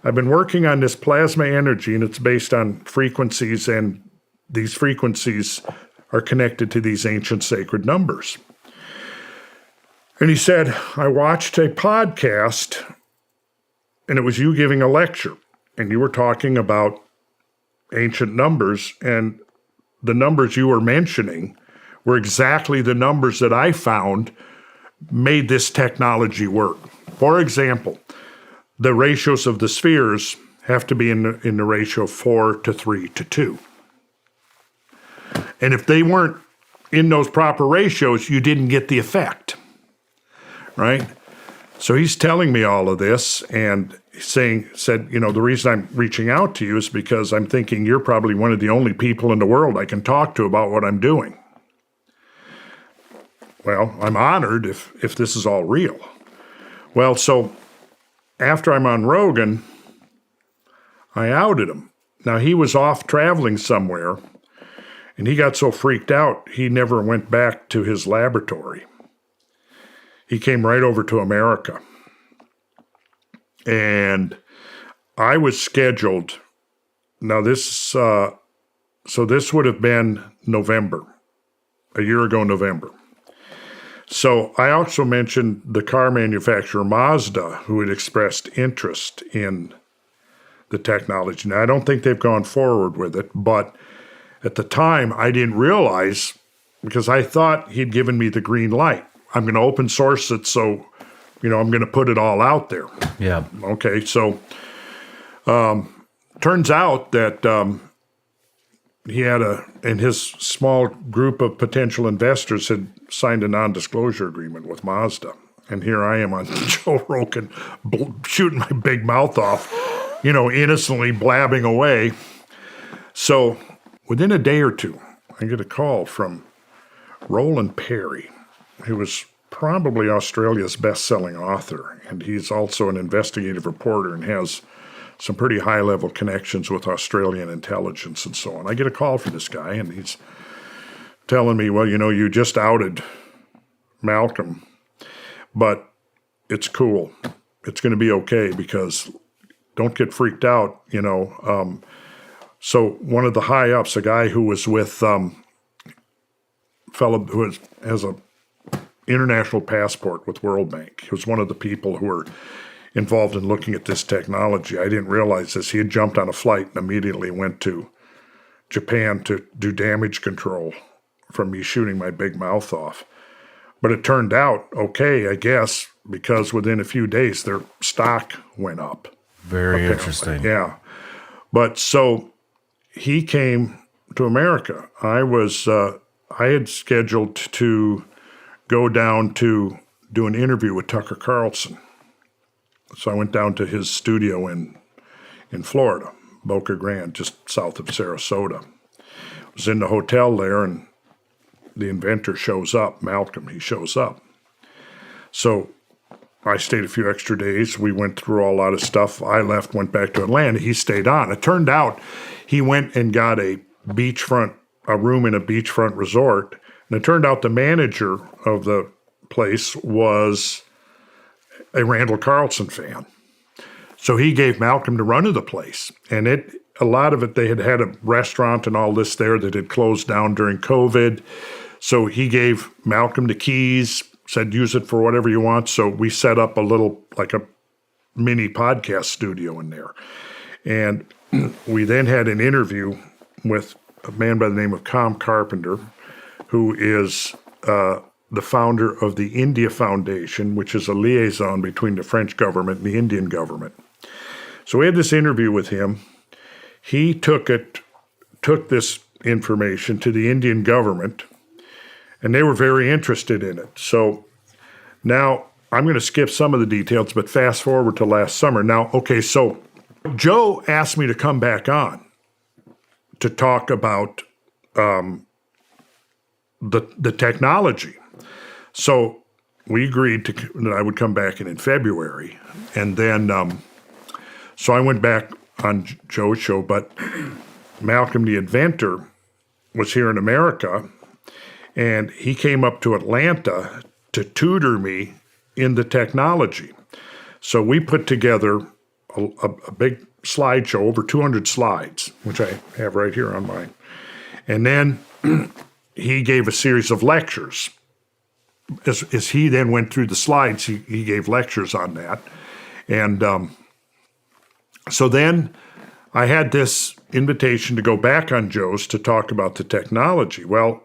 I've been working on this plasma energy, and it's based on frequencies, and these frequencies are connected to these ancient sacred numbers. And he said, I watched a podcast, and it was you giving a lecture, and you were talking about ancient numbers, and the numbers you were mentioning were exactly the numbers that I found made this technology work. For example, the ratios of the spheres have to be in the ratio of 4 to 3 to 2. And if they weren't in those proper ratios, you didn't get the effect, right? So he's telling me all of this and said, you know, the reason I'm reaching out to you is because I'm thinking you're probably one of the only people in the world I can talk to about what I'm doing. Well, I'm honored if this is all real. Well, so after I'm on Rogan, I outed him. Now, he was off traveling somewhere, and he got so freaked out, he never went back to his laboratory. He came right over to America. And I was scheduled, now this would have been November, a year ago November. So I also mentioned the car manufacturer Mazda, who had expressed interest in the technology. Now, I don't think they've gone forward with it, but at the time, I didn't realize, because I thought he'd given me the green light. I'm going to open source it, so, you know, I'm going to put it all out there. Yeah. Okay, so turns out that he had and his small group of potential investors had signed a non-disclosure agreement with Mazda. And here I am on Joe Rogan shooting my big mouth off, you know, innocently blabbing away. So within a day or two, I get a call from Roland Perry, who was probably Australia's best-selling author. And he's also an investigative reporter and has some pretty high-level connections with Australian intelligence and so on. I get a call from this guy, and he's telling me, well, you know, you just outed Malcolm, but it's cool. It's going to be okay because don't get freaked out, you know. So one of the high-ups, a guy who was with fellow who has a international passport with World Bank, he was one of the people who were involved in looking at this technology. I didn't realize this. He had jumped on a flight and immediately went to Japan to do damage control from me shooting my big mouth off. But it turned out okay, I guess, because within a few days their stock went up. Very interesting. Yeah. But so he came to America. I had scheduled to go down to do an interview with Tucker Carlson. So I went down to his studio in Florida, Boca Grande, just south of Sarasota. I was in the hotel there, and the inventor shows up, Malcolm, he shows up. So I stayed a few extra days. We went through a lot of stuff. I left, went back to Atlanta. He stayed on. It turned out he went and got a room in a beachfront resort. And it turned out the manager of the place was a Randall Carlson fan. So he gave Malcolm the run of the place. And a lot of it, they had a restaurant and all this there that had closed down during COVID. So he gave Malcolm the keys, said, use it for whatever you want. So we set up like a mini podcast studio in there. And we then had an interview with a man by the name of Com Carpenter, who is the founder of the India Foundation, which is a liaison between the French government and the Indian government. So we had this interview with him. He took this information to the Indian government, and they were very interested in it. So now I'm going to skip some of the details, but fast forward to last summer. Now, okay, so Joe asked me to come back on to talk about the technology. So we agreed that I would come back in February. And then, so I went back on Joe's show, but Malcolm the inventor was here in America, and he came up to Atlanta to tutor me in the technology. So we put together a big slideshow, over 200 slides, which I have right here on mine. And then he gave a series of lectures. As he then went through the slides, he gave lectures on that. And so then I had this invitation to go back on Joe's to talk about the technology. Well,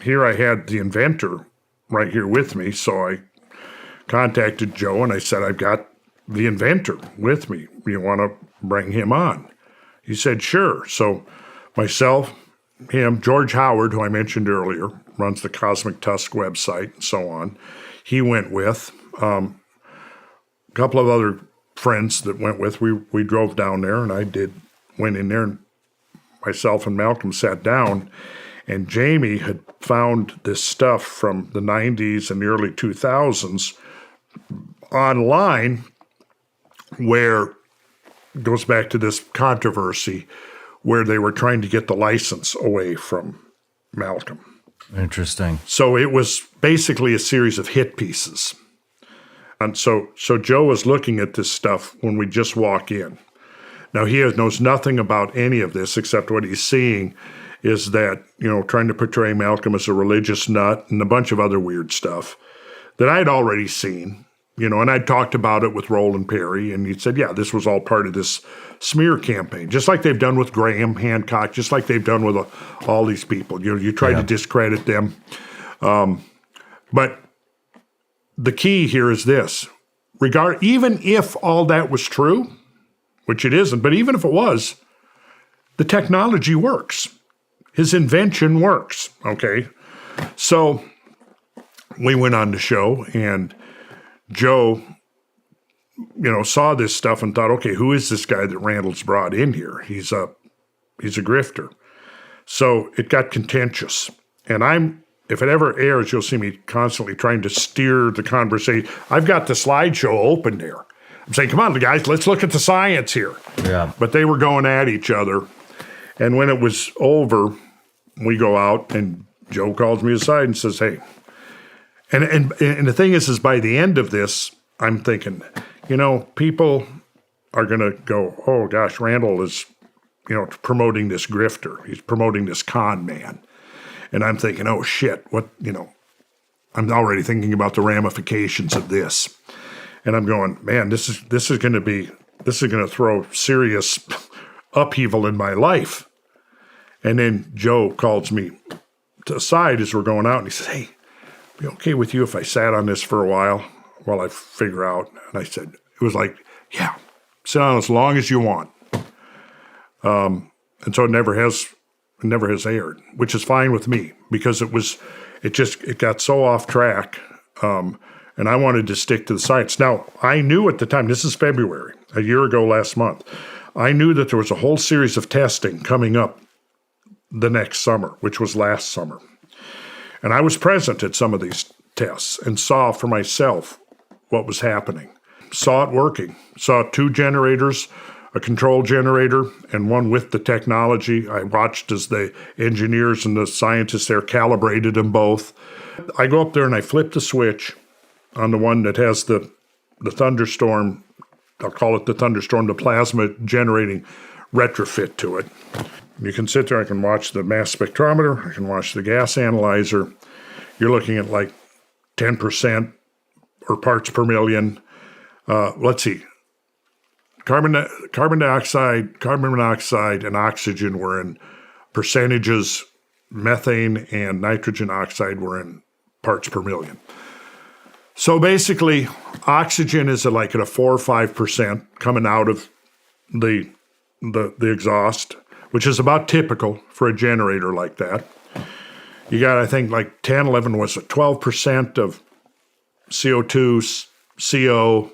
here I had the inventor right here with me, so I contacted Joe and I said, I've got the inventor with me. You want to bring him on? He said, sure. So myself, him, George Howard, who I mentioned earlier, runs the Cosmic Tusk website and so on. He went with a couple of other friends that went with. We drove down there, and went in there, and myself and Malcolm sat down, and Jamie had found this stuff from the 90s and the early 2000s online, where it goes back to this controversy where they were trying to get the license away from Malcolm. Interesting. So it was basically a series of hit pieces. And so Joe was looking at this stuff when we just walk in. Now, he knows nothing about any of this except what he's seeing is that, trying to portray Malcolm as a religious nut and a bunch of other weird stuff that I'd already seen, and I'd talked about it with Roland Perry, and he said, yeah, this was all part of this smear campaign, just like they've done with Graham Hancock, just like they've done with all these people. You try to discredit them. But the key here is this. Even if all that was true, which it isn't, but even if it was, the technology works. His invention works, okay? So we went on the show, and Joe, saw this stuff and thought, okay, who is this guy that Randall's brought in here? He's a grifter. So it got contentious. And if it ever airs, you'll see me constantly trying to steer the conversation. I've got the slideshow open there. I'm saying, come on, guys, let's look at the science here. Yeah. But they were going at each other. And when it was over, we go out, and Joe calls me aside and says, hey. And the thing is by the end of this, I'm thinking, people are going to go, oh, gosh, Randall is, promoting this grifter. He's promoting this con man. And I'm thinking, oh, shit, I'm already thinking about the ramifications of this. And I'm going, man, this is going to throw serious upheaval in my life. And then Joe calls me to the side as we're going out, and he says, hey, be okay with you if I sat on this for a while I figure out? And I said, it was like, yeah, sit on as long as you want. And so it never has aired, which is fine with me because it got so off track. And I wanted to stick to the science. Now, I knew at the time, this is February, a year ago last month, I knew that there was a whole series of testing coming up the next summer, which was last summer. And I was present at some of these tests and saw for myself what was happening. Saw it working. Saw 2 generators, a control generator, and one with the technology. I watched as the engineers and the scientists there calibrated them both. I go up there and I flip the switch on the one that has the Thunderstorm, I'll call it the Thunderstorm, the plasma generating retrofit to it. You can sit there, I can watch the mass spectrometer, I can watch the gas analyzer. You're looking at like 10% or parts per million. Let's see. Carbon dioxide, carbon monoxide, and oxygen were in percentages. Methane and nitrogen oxide were in parts per million. So basically, oxygen is at a 4 or 5% coming out of the exhaust, which is about typical for a generator like that. You got, I think, 10, 11 was it 12% of CO2, CO,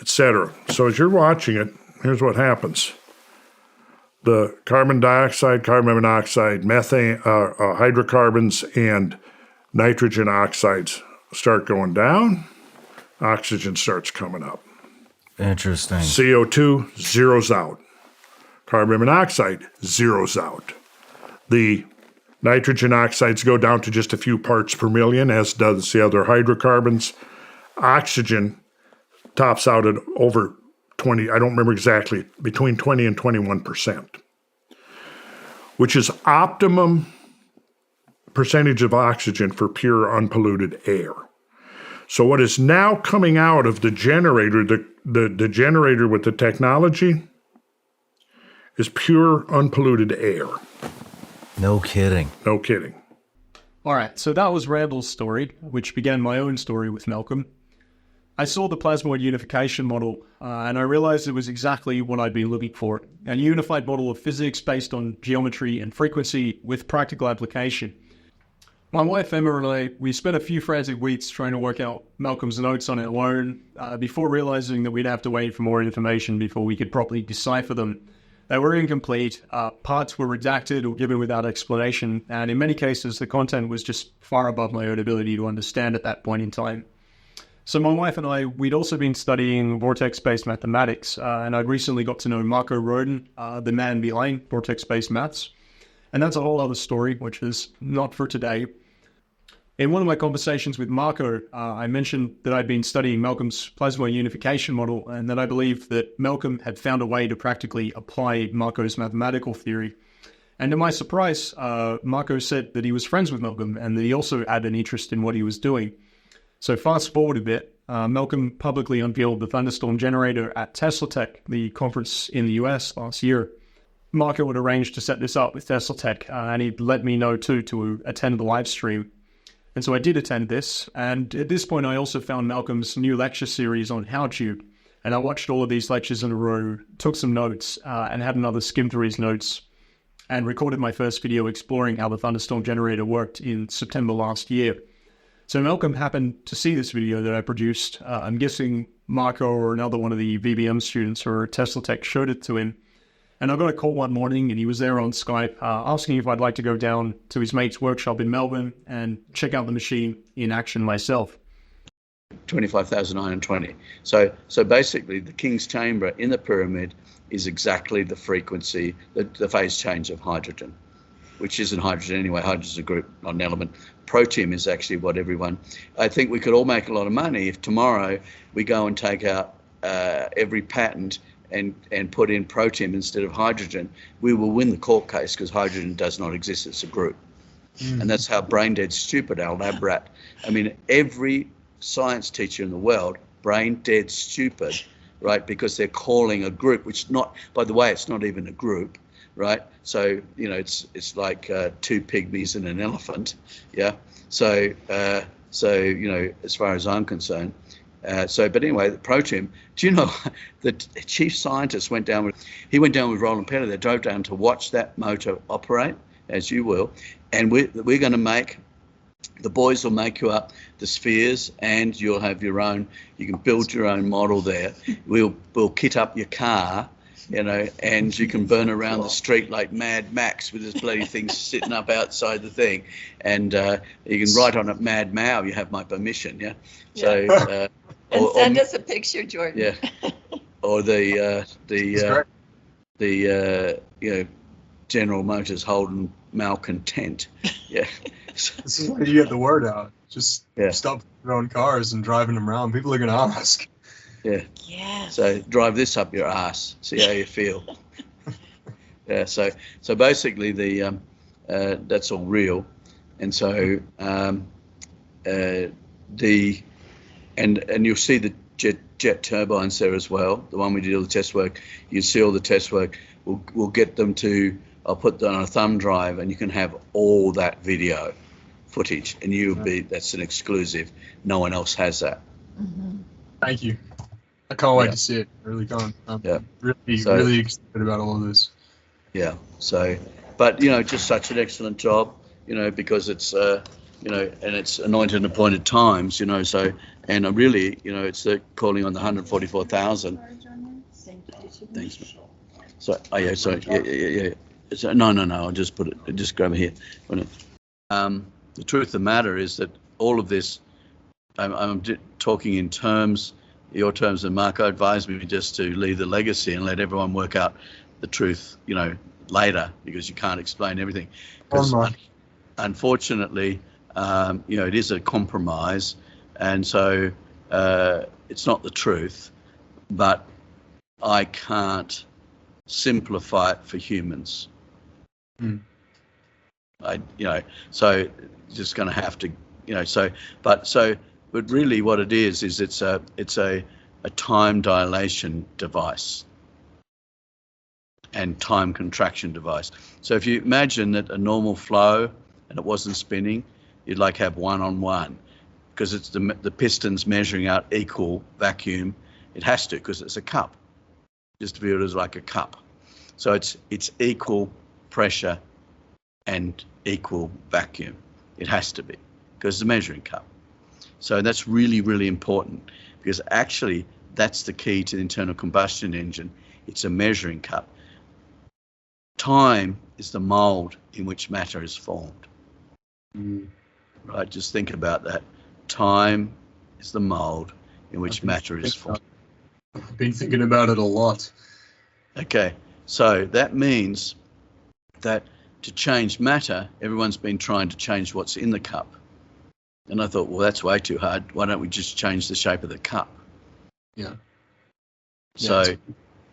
etc. So as you're watching it, here's what happens. The carbon dioxide, carbon monoxide, methane, hydrocarbons, and nitrogen oxides start going down. Oxygen starts coming up. Interesting. CO2 zeroes out. Carbon monoxide zeroes out. The nitrogen oxides go down to just a few parts per million, as does the other hydrocarbons. Oxygen tops out at over 20, I don't remember exactly, between 20 and 21%, which is optimum percentage of oxygen for pure unpolluted air. So what is now coming out of the generator, the generator with the technology, is pure unpolluted air. No kidding. No kidding. All right, so that was Randall's story, which began my own story with Malcolm. I saw the Plasmoid Unification Model, and I realized it was exactly what I'd been looking for. A unified model of physics based on geometry and frequency with practical application. My wife Emma and I, we spent a few frantic weeks trying to work out Malcolm's notes on it alone, before realizing that we'd have to wait for more information before we could properly decipher them. They were incomplete, parts were redacted or given without explanation, and in many cases the content was just far above my own ability to understand at that point in time. So my wife and I, we'd also been studying vortex-based mathematics, and I'd recently got to know Marco Rodin, the man behind vortex-based maths. And that's a whole other story, which is not for today. In one of my conversations with Marco, I mentioned that I'd been studying Malcolm's Plasmoid Unification Model, and that I believed that Malcolm had found a way to practically apply Marco's mathematical theory. And to my surprise, Marco said that he was friends with Malcolm, and that he also had an interest in what he was doing. So fast forward a bit, Malcolm publicly unveiled the Thunderstorm Generator at Tesla Tech, the conference in the US last year. Marco had arranged to set this up with Tesla Tech, and he'd let me know too to attend the live stream. And so I did attend this, and at this point I also found Malcolm's new lecture series on HowTube, and I watched all of these lectures in a row, took some notes, and had another skim through his notes, and recorded my first video exploring how the Thunderstorm Generator worked in September last year. So Malcolm happened to see this video that I produced. I'm guessing Marco or another one of the VBM students or Tesla Tech showed it to him. And I got a call one morning and he was there on Skype asking if I'd like to go down to his mate's workshop in Melbourne and check out the machine in action myself. 25,920. So basically the King's chamber in the pyramid is exactly the frequency, the phase change of hydrogen, which isn't hydrogen anyway. Hydrogen is a group, not an element. Protium is actually what everyone... I think we could all make a lot of money if tomorrow we go and take out every patent and put in protium instead of hydrogen. We will win the court case because hydrogen does not exist. It's a group. And that's how brain dead stupid our lab rat. I mean, every science teacher in the world, brain dead stupid, right? Because they're calling a group, which not, by the way, it's not even a group. Right, so you know it's like two pygmies and an elephant, yeah. So you know, as far as I'm concerned, but anyway, the protium. Do you know the chief scientist went down with Roland Petty? They drove down to watch that motor operate, as you will, and we're going to make. The boys will make you up the spheres, and you'll have your own. You can build your own model there. We'll kit up your car. You know, and you can burn around the street like Mad Max with this bloody thing sitting up outside the thing, and you can write on it Mad Mao. You have my permission, yeah. So and send us a picture, Jordan. Yeah, or the you know, General Motors Holden malcontent. Yeah, this is where you get the word out. Just stop your own cars and driving them around. People are going to ask. Yeah. Yes. So drive this up your ass. See how you feel. Yeah. So basically the that's all real, and so and you'll see the jet turbines there as well. The one we did all the test work. You see all the test work. We'll get them to. I'll put that on a thumb drive, and you can have all that video footage, and you'll be. That's an exclusive. No one else has that. Mm-hmm. Thank you. I can't wait to see it. I really can't. I'm really excited about all of this. Yeah. So, but you know, just such an excellent job. You know, because it's and it's anointed and appointed times, so, and really, it's calling on the 144,000. Thanks, man. So, yeah, sorry, yeah. So, no, I'll just grab it here. The truth of the matter is that all of this, I'm talking in your terms, and Marco advised me just to leave the legacy and let everyone work out the truth, later, because you can't explain everything. Unfortunately, it is a compromise, and so it's not the truth, but I can't simplify it for humans. So just going to have to, but really what it is it's a time dilation device and time contraction device. So if you imagine that a normal flow and it wasn't spinning, you'd like have one-on-one, because it's the piston's measuring out equal vacuum. It has to, because it's a cup. Just view it as like a cup. So it's equal pressure and equal vacuum. It has to be, because it's a measuring cup. So that's really, really important, because actually that's the key to the internal combustion engine. It's a measuring cup. Time is the mold in which matter is formed. Right, just think about that. Time is the mold in which matter is formed. I've been thinking about it a lot. Okay, so that means that to change matter, everyone's been trying to change what's in the cup. And I thought, well, that's way too hard. Why don't we just change the shape of the cup? Yeah. So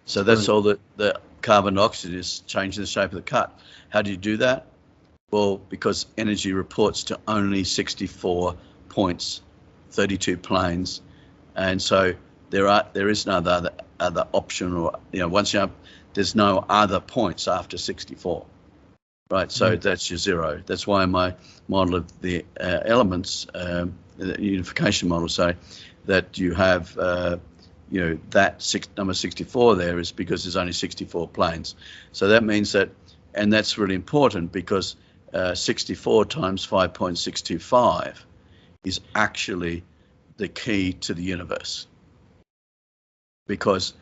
that's all that the carbon dioxide is, changing the shape of the cup. How do you do that? Well, because energy reports to only 64 points, 32 planes, and so there is no other option, or once you're up, there's no other points after 64. Right, so that's your zero. That's why my model of the elements, the unification model, say that you have, that number 64 there is because there's only 64 planes. So that means that, and that's really important, because 64 times 5.625 is actually the key to the universe. Because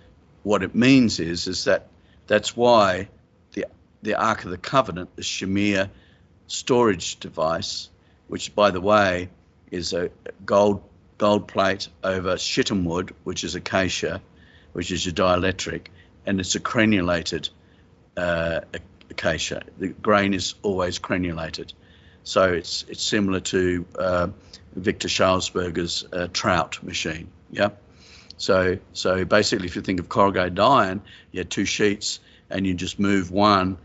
what it means is that that's why the Ark of the Covenant, the Shamir storage device, which, by the way, is a gold plate over shittim wood, which is acacia, which is your dielectric, and it's a crenulated acacia. The grain is always crenulated. So it's similar to Victor Schalsberger's trout machine. Yeah. So basically, if you think of corrugated iron, you had two sheets, and you just move one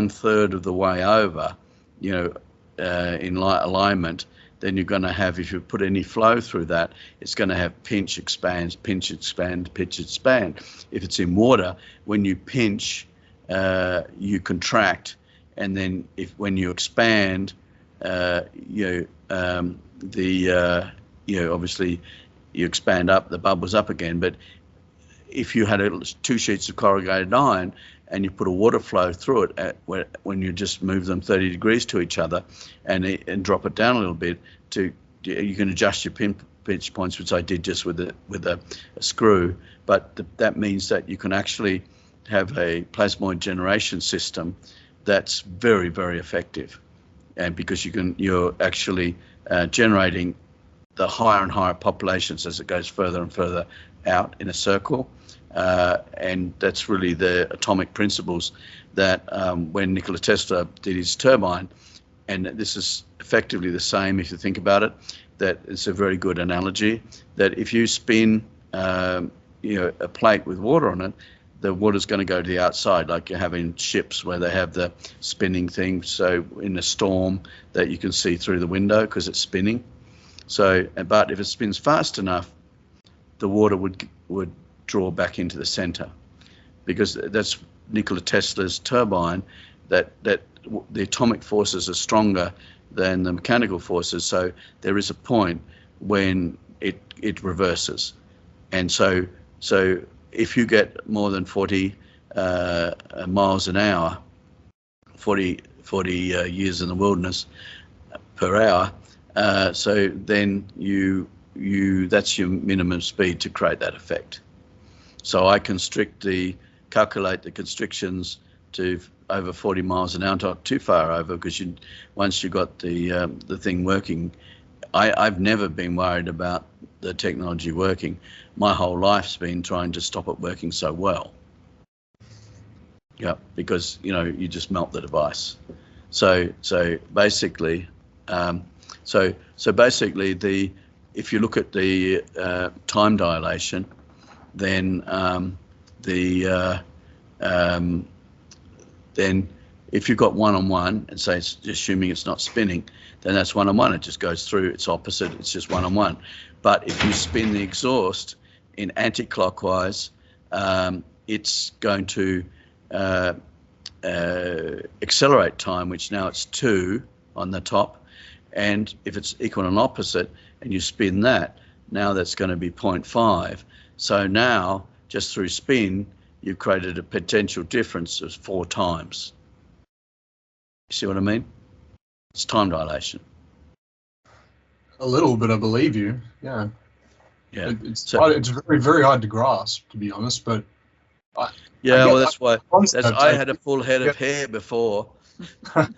third of the way over, in alignment, then you're going to have, if you put any flow through that, it's going to have pinch, expand, pinch, expand, pinch, expand. If it's in water, when you pinch, you contract, and then when you expand, obviously you expand up, the bubble's up again. But if you had two sheets of corrugated iron and you put a water flow through it when you just move them 30 degrees to each other and drop it down a little bit, you can adjust your pinch points, which I did just with a screw. But that means that you can actually have a plasmoid generation system that's very, very effective, and because you're actually generating the higher and higher populations as it goes further and further out in a circle. And that's really the atomic principles that when Nikola Tesla did his turbine, and this is effectively the same if you think about it, that it's a very good analogy, that if you spin a plate with water on it, the water's going to go to the outside, like you have in ships where they have the spinning thing, so in a storm that you can see through the window because it's spinning. So, but if it spins fast enough, the water would draw back into the center, because that's Nikola Tesla's turbine, that the atomic forces are stronger than the mechanical forces, so there is a point when it reverses. And so if you get more than 40 miles an hour, 40 years in the wilderness per hour, So then that's your minimum speed to create that effect. So I calculate the constrictions to over 40 miles an hour, not too far over, because once you got the thing working, I've never been worried about the technology working. My whole life's been trying to stop it working so well. Yeah, because you just melt the device. So basically, if you look at the time dilation, then then if you've got one-on-one, and say it's assuming it's not spinning, then that's one-on-one. It just goes through. It's opposite. It's just one-on-one. But if you spin the exhaust in anti-clockwise, it's going to accelerate time, which now it's 2 on the top. And if it's equal and opposite, and you spin that, now that's going to be 0.5. So now, just through spin, you've created a potential difference of 4 times. You see what I mean? It's time dilation. A little bit, I believe you. Yeah. Yeah. It's very, very hard to grasp, to be honest. But that's why. I had a full head of hair before. But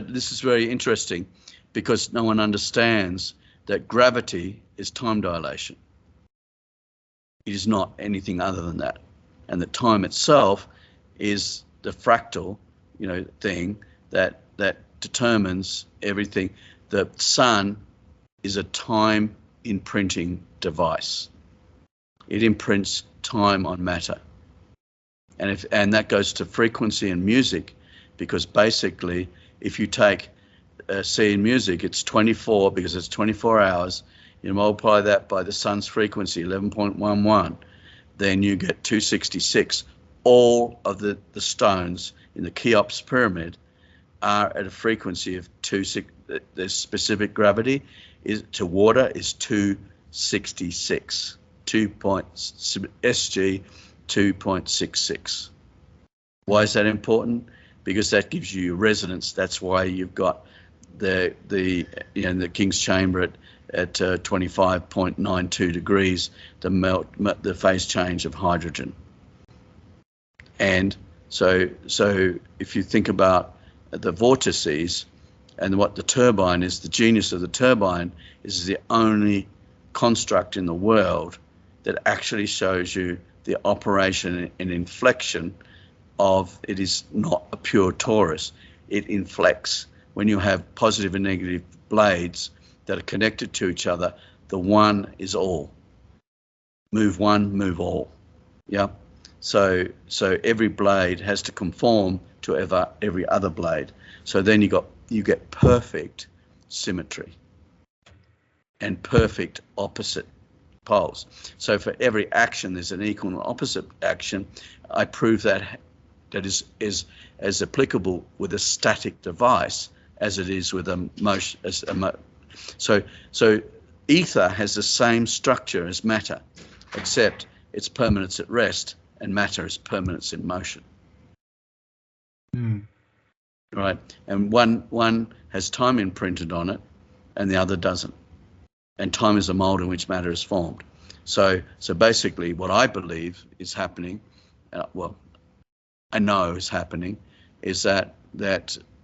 this is very interesting, because no one understands that gravity is time dilation. It is not anything other than that, and that time itself is the fractal, thing that determines everything. The sun is a time imprinting device. It imprints time on matter, and that goes to frequency and music, because basically, if you take C in music, it's 24 because it's 24 hours. You multiply that by the sun's frequency, 11.11, then you get 266. All of the stones in the Cheops pyramid are at a frequency of the specific gravity to water is 266, SG 2.66. Why is that important? Because that gives you resonance. That's why you've got the King's Chamber at 25.92 degrees, the phase change of hydrogen. And so if you think about the vortices and what the turbine is, the genius of the turbine is the only construct in the world that actually shows you the operation and inflection of, it is not a pure torus. It inflects. When you have positive and negative blades that are connected to each other, the one is all. Move one, move all. Yeah. So every blade has to conform to every other blade. So then you get perfect symmetry and perfect opposite poles. So for every action, there's an equal and opposite action. I prove that is as applicable with a static device as it is with a motion. So ether has the same structure as matter, except its permanence at rest, and matter is permanence in motion. Right? And one has time imprinted on it, and the other doesn't. And time is a mold in which matter is formed. So basically, what I believe is happening, I know is happening, is that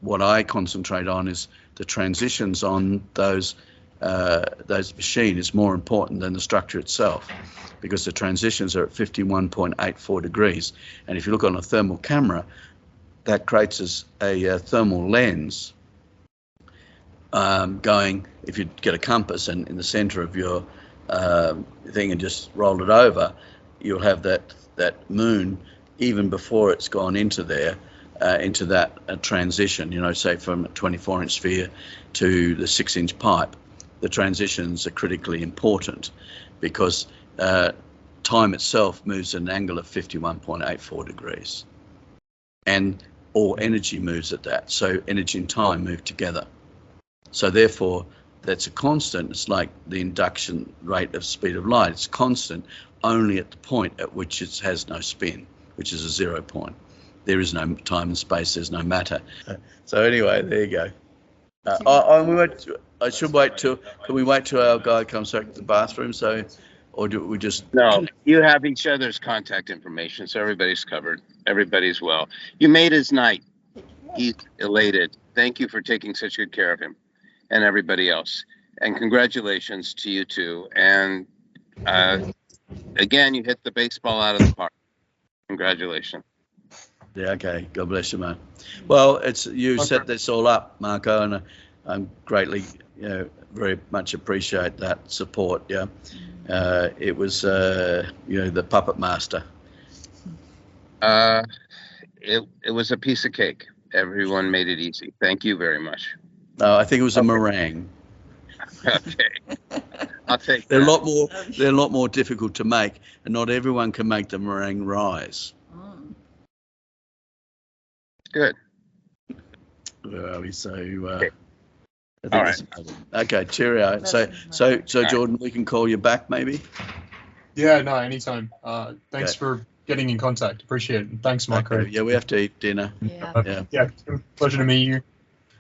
what I concentrate on is the transitions on those machines is more important than the structure itself, because the transitions are at 51.84 degrees. And if you look on a thermal camera, that creates a thermal lens going, if you get a compass and in the center of your thing and just roll it over, you'll have that moon even before it's gone into there, into that transition, say from a 24-inch sphere to the 6-inch pipe. The transitions are critically important because time itself moves at an angle of 51.84 degrees. And all energy moves at that. So energy and time move together. So therefore, that's a constant. It's like the induction rate of speed of light. It's constant only at the point at which it has no spin, which is a 0 point. There is no time and space, there's no matter. So anyway, there you go. I should wait till. Can we wait till our guy comes back to the bathroom? So, or do we just? No, you have each other's contact information, so everybody's covered. Everybody's well. You made his night. He's elated. Thank you for taking such good care of him and everybody else. And congratulations to you two. And again, you hit the baseball out of the park. Congratulations. Yeah, okay. God bless you, man. Well, it's you set this all up, Marco, and I'm greatly, very much appreciate that support. Yeah, it was, the puppet master. It was a piece of cake. Everyone made it easy. Thank you very much. No, I think it was a meringue. Okay, I'll take They're that. a lot more difficult to make, and not everyone can make the meringue rise. Good. Where are we? So, Okay. All right. Okay, cheerio. So Jordan, we can call you back, maybe. Yeah, no, anytime. Thanks for getting in contact. Appreciate it. Thanks, Marco. Okay, yeah, we have to eat dinner. Yeah, pleasure to meet you.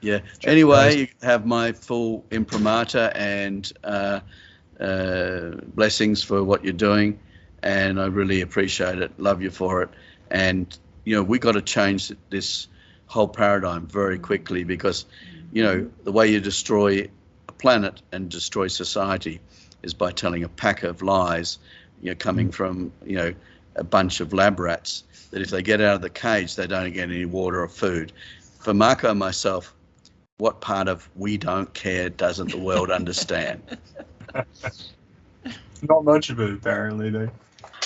Yeah. Anyway, you have my full imprimatur and blessings for what you're doing, and I really appreciate it. Love you for it. And we got to change this whole paradigm very quickly, because the way you destroy a planet and destroy society is by telling a pack of lies, coming from a bunch of lab rats, that if they get out of the cage they don't get any water or food. For Marco and myself, what part of we don't care doesn't the world understand? Not much of it, apparently.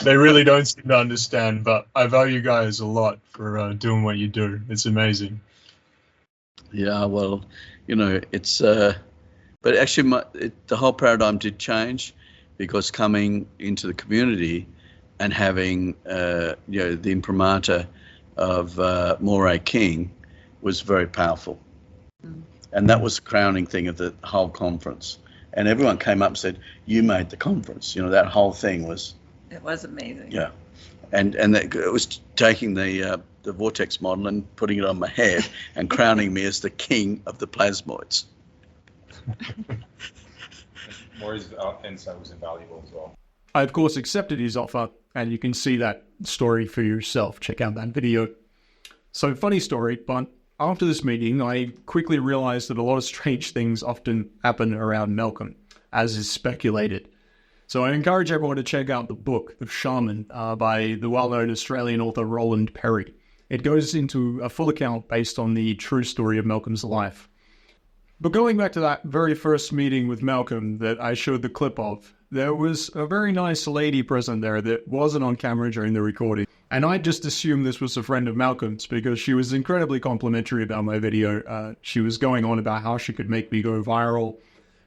They really don't seem to understand, but I value you guys a lot for doing what you do. It's amazing. Yeah, well, it's, but actually the whole paradigm did change, because coming into the community and having, the imprimatur of Moray King was very powerful. And that was the crowning thing of the whole conference. And everyone came up and said, you made the conference. That whole thing was... It was amazing. Yeah. And it was taking the vortex model and putting it on my head and crowning me as the king of the plasmoids. Maury's insight was invaluable as well. I, of course, accepted his offer, and you can see that story for yourself. Check out that video. So, funny story, but after this meeting, I quickly realized that a lot of strange things often happen around Malcolm, as is speculated. So I encourage everyone to check out the book, The Shaman, by the well-known Australian author Roland Perry. It goes into a full account based on the true story of Malcolm's life. But going back to that very first meeting with Malcolm that I showed the clip of, there was a very nice lady present there that wasn't on camera during the recording. And I just assumed this was a friend of Malcolm's because she was incredibly complimentary about my video. She was going on about how she could make me go viral.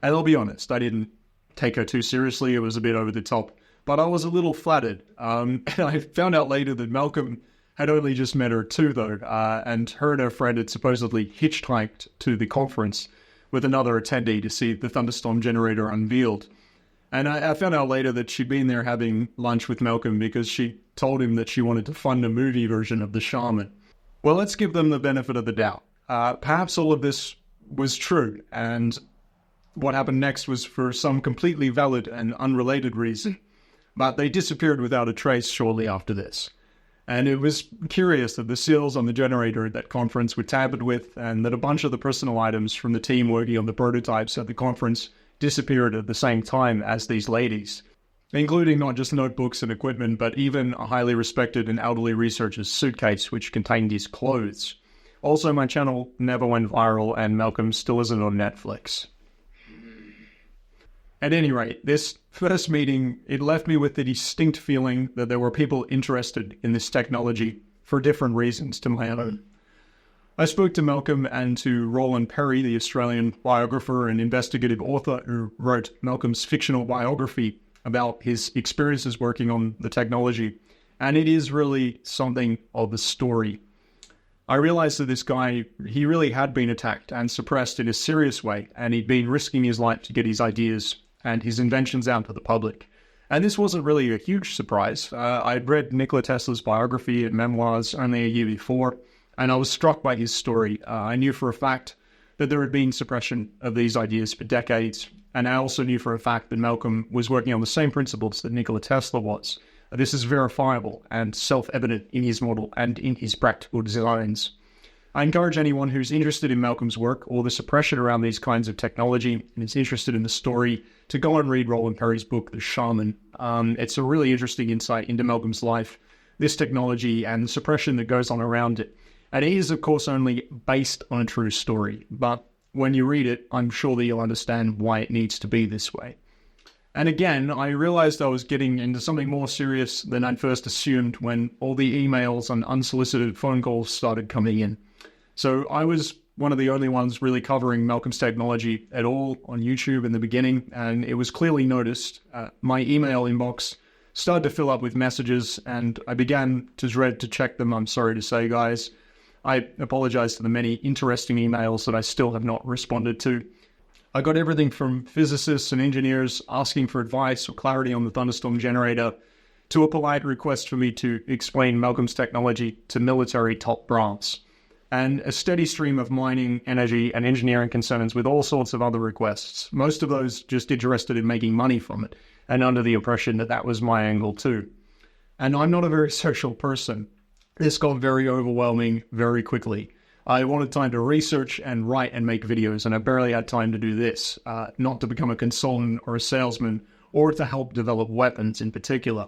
And I'll be honest, I didn't take her too seriously. It was a bit over the top, but I was a little flattered. And I found out later that Malcolm had only just met her too, though, and her and her friend had supposedly hitchhiked to the conference with another attendee to see the Thunderstorm Generator unveiled. And I found out later that she'd been there having lunch with Malcolm because she told him that she wanted to fund a movie version of The Shaman. Well, let's give them the benefit of the doubt. Perhaps all of this was true, and what happened next was for some completely valid and unrelated reason, but they disappeared without a trace shortly after this. And it was curious that the seals on the generator at that conference were tampered with, and that a bunch of the personal items from the team working on the prototypes at the conference disappeared at the same time as these ladies, including not just notebooks and equipment, but even a highly respected and elderly researcher's suitcase which contained his clothes. Also, my channel never went viral, and Malcolm still isn't on Netflix. At any rate, this first meeting, it left me with the distinct feeling that there were people interested in this technology for different reasons to my own. I spoke to Malcolm and to Roland Perry, the Australian biographer and investigative author who wrote Malcolm's fictional biography about his experiences working on the technology, and it is really something of a story. I realized that this guy, he really had been attacked and suppressed in a serious way, and he'd been risking his life to get his ideas and his inventions out to the public. And this wasn't really a huge surprise. I'd read Nikola Tesla's biography and memoirs only a year before, and I was struck by his story. I knew for a fact that there had been suppression of these ideas for decades. And I also knew for a fact that Malcolm was working on the same principles that Nikola Tesla was. This is verifiable and self-evident in his model and in his practical designs. I encourage anyone who's interested in Malcolm's work or the suppression around these kinds of technology and is interested in the story to go and read Roland Perry's book, The Shaman. It's a really interesting insight into Malcolm's life, this technology, and the suppression that goes on around it. And it is, of course, only based on a true story, but when you read it, I'm sure that you'll understand why it needs to be this way. And again, I realized I was getting into something more serious than I'd first assumed when all the emails and unsolicited phone calls started coming in. So I was one of the only ones really covering Malcolm's technology at all on YouTube in the beginning, and it was clearly noticed. My email inbox started to fill up with messages, and I began to dread to check them, I'm sorry to say, guys. I apologize for the many interesting emails that I still have not responded to. I got everything from physicists and engineers asking for advice or clarity on the Thunderstorm Generator to a polite request for me to explain Malcolm's technology to military top brass, and a steady stream of mining, energy, and engineering concerns with all sorts of other requests, most of those just interested in making money from it, and under the impression that that was my angle too. And I'm not a very social person. This got very overwhelming very quickly. I wanted time to research and write and make videos, and I barely had time to do this, not to become a consultant or a salesman, or to help develop weapons in particular.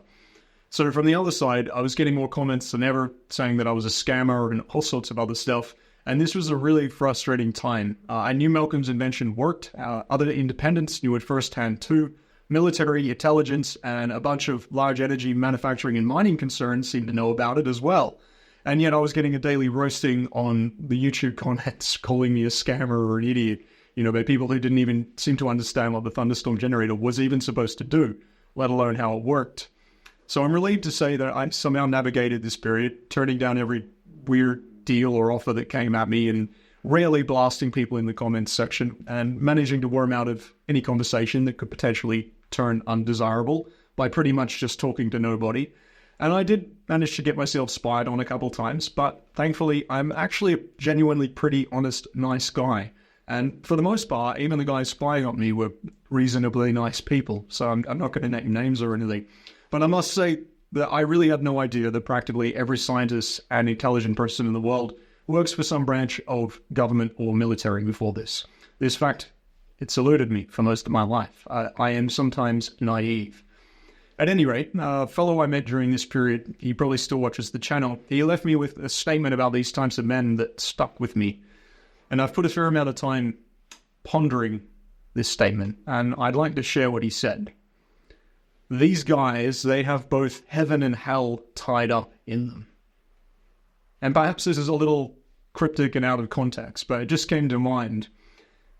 So from the other side, I was getting more comments than ever, saying that I was a scammer and all sorts of other stuff, and this was a really frustrating time. I knew Malcolm's invention worked, other independents knew it firsthand too, military intelligence and a bunch of large energy manufacturing and mining concerns seemed to know about it as well. And yet I was getting a daily roasting on the YouTube comments, calling me a scammer or an idiot, by people who didn't even seem to understand what the Thunderstorm Generator was even supposed to do, let alone how it worked. So I'm relieved to say that I somehow navigated this period, turning down every weird deal or offer that came at me and rarely blasting people in the comments section and managing to worm out of any conversation that could potentially turn undesirable by pretty much just talking to nobody. And I did manage to get myself spied on a couple times, but thankfully I'm actually a genuinely pretty honest, nice guy. And for the most part, even the guys spying on me were reasonably nice people, so I'm not going to name names or anything. But I must say that I really had no idea that practically every scientist and intelligent person in the world works for some branch of government or military before this. This fact, it's eluded me for most of my life. I am sometimes naive. At any rate, a fellow I met during this period, he probably still watches the channel, he left me with a statement about these types of men that stuck with me. And I've put a fair amount of time pondering this statement, and I'd like to share what he said. These guys, they have both heaven and hell tied up in them. And perhaps this is a little cryptic and out of context, but it just came to mind.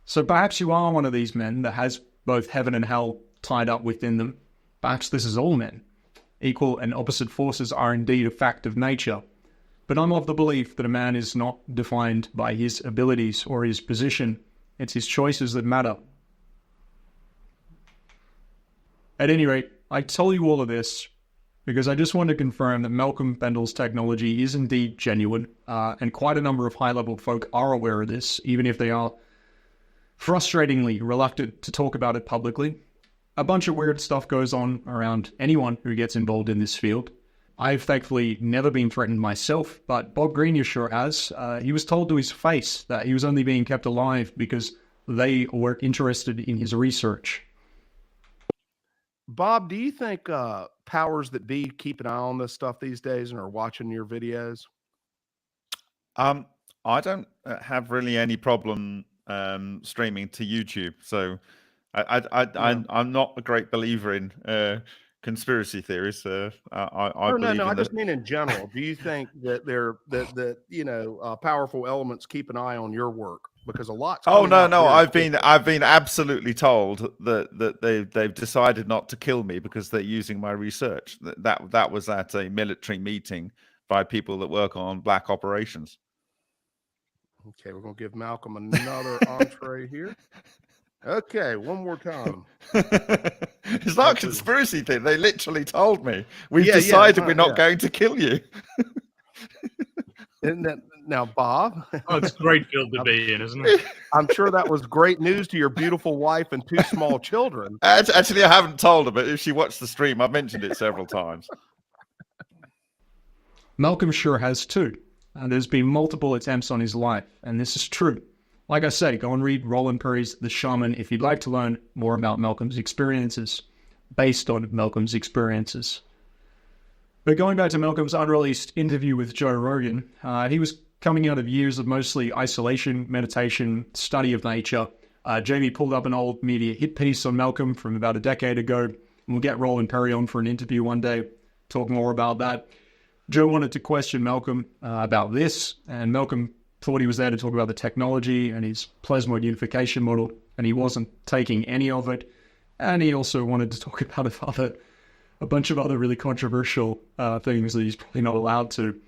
So perhaps you are one of these men that has both heaven and hell tied up within them. Perhaps this is all men. Equal and opposite forces are indeed a fact of nature. But I'm of the belief that a man is not defined by his abilities or his position. It's his choices that matter. At any rate, I tell you all of this because I just want to confirm that Malcolm Bendall's technology is indeed genuine, and quite a number of high-level folk are aware of this, even if they are frustratingly reluctant to talk about it publicly. A bunch of weird stuff goes on around anyone who gets involved in this field. I've thankfully never been threatened myself, but Bob Greenier sure has. He was told to his face that he was only being kept alive because they were interested in his research. Bob, do you think powers that be keep an eye on this stuff these days and are watching your videos? I don't have really any problem streaming to YouTube, so I'm not a great believer in conspiracy theories. I just mean in general. Do you think that powerful elements keep an eye on your work? Because a lot. Oh no! I've been absolutely told that they've decided not to kill me because they're using my research. That was at a military meeting by people that work on black operations. Okay, we're gonna give Malcolm another entree here. Okay, one more time. It's not a conspiracy thing. They literally told me we've decided we're not going to kill you. Isn't that now, Bob? Oh, it's a great field to be in, isn't it? I'm sure that was great news to your beautiful wife and 2 small children. Actually, I haven't told her, but if she watched the stream, I've mentioned it several times. Malcolm sure has too. There's been multiple attempts on his life, and this is true. Like I say, go and read Roland Perry's The Shaman if you'd like to learn more about Malcolm's experiences, based on Malcolm's experiences. But going back to Malcolm's unreleased interview with Joe Rogan, he was coming out of years of mostly isolation, meditation, study of nature. Jamie pulled up an old media hit piece on Malcolm from about a decade ago, and we'll get Roland Perry on for an interview one day, talk more about that. Joe wanted to question Malcolm about this, and Malcolm thought he was there to talk about the technology and his Plasmoid Unification Model, and he wasn't taking any of it. And he also wanted to talk about a bunch of other really controversial things that he's probably not allowed to.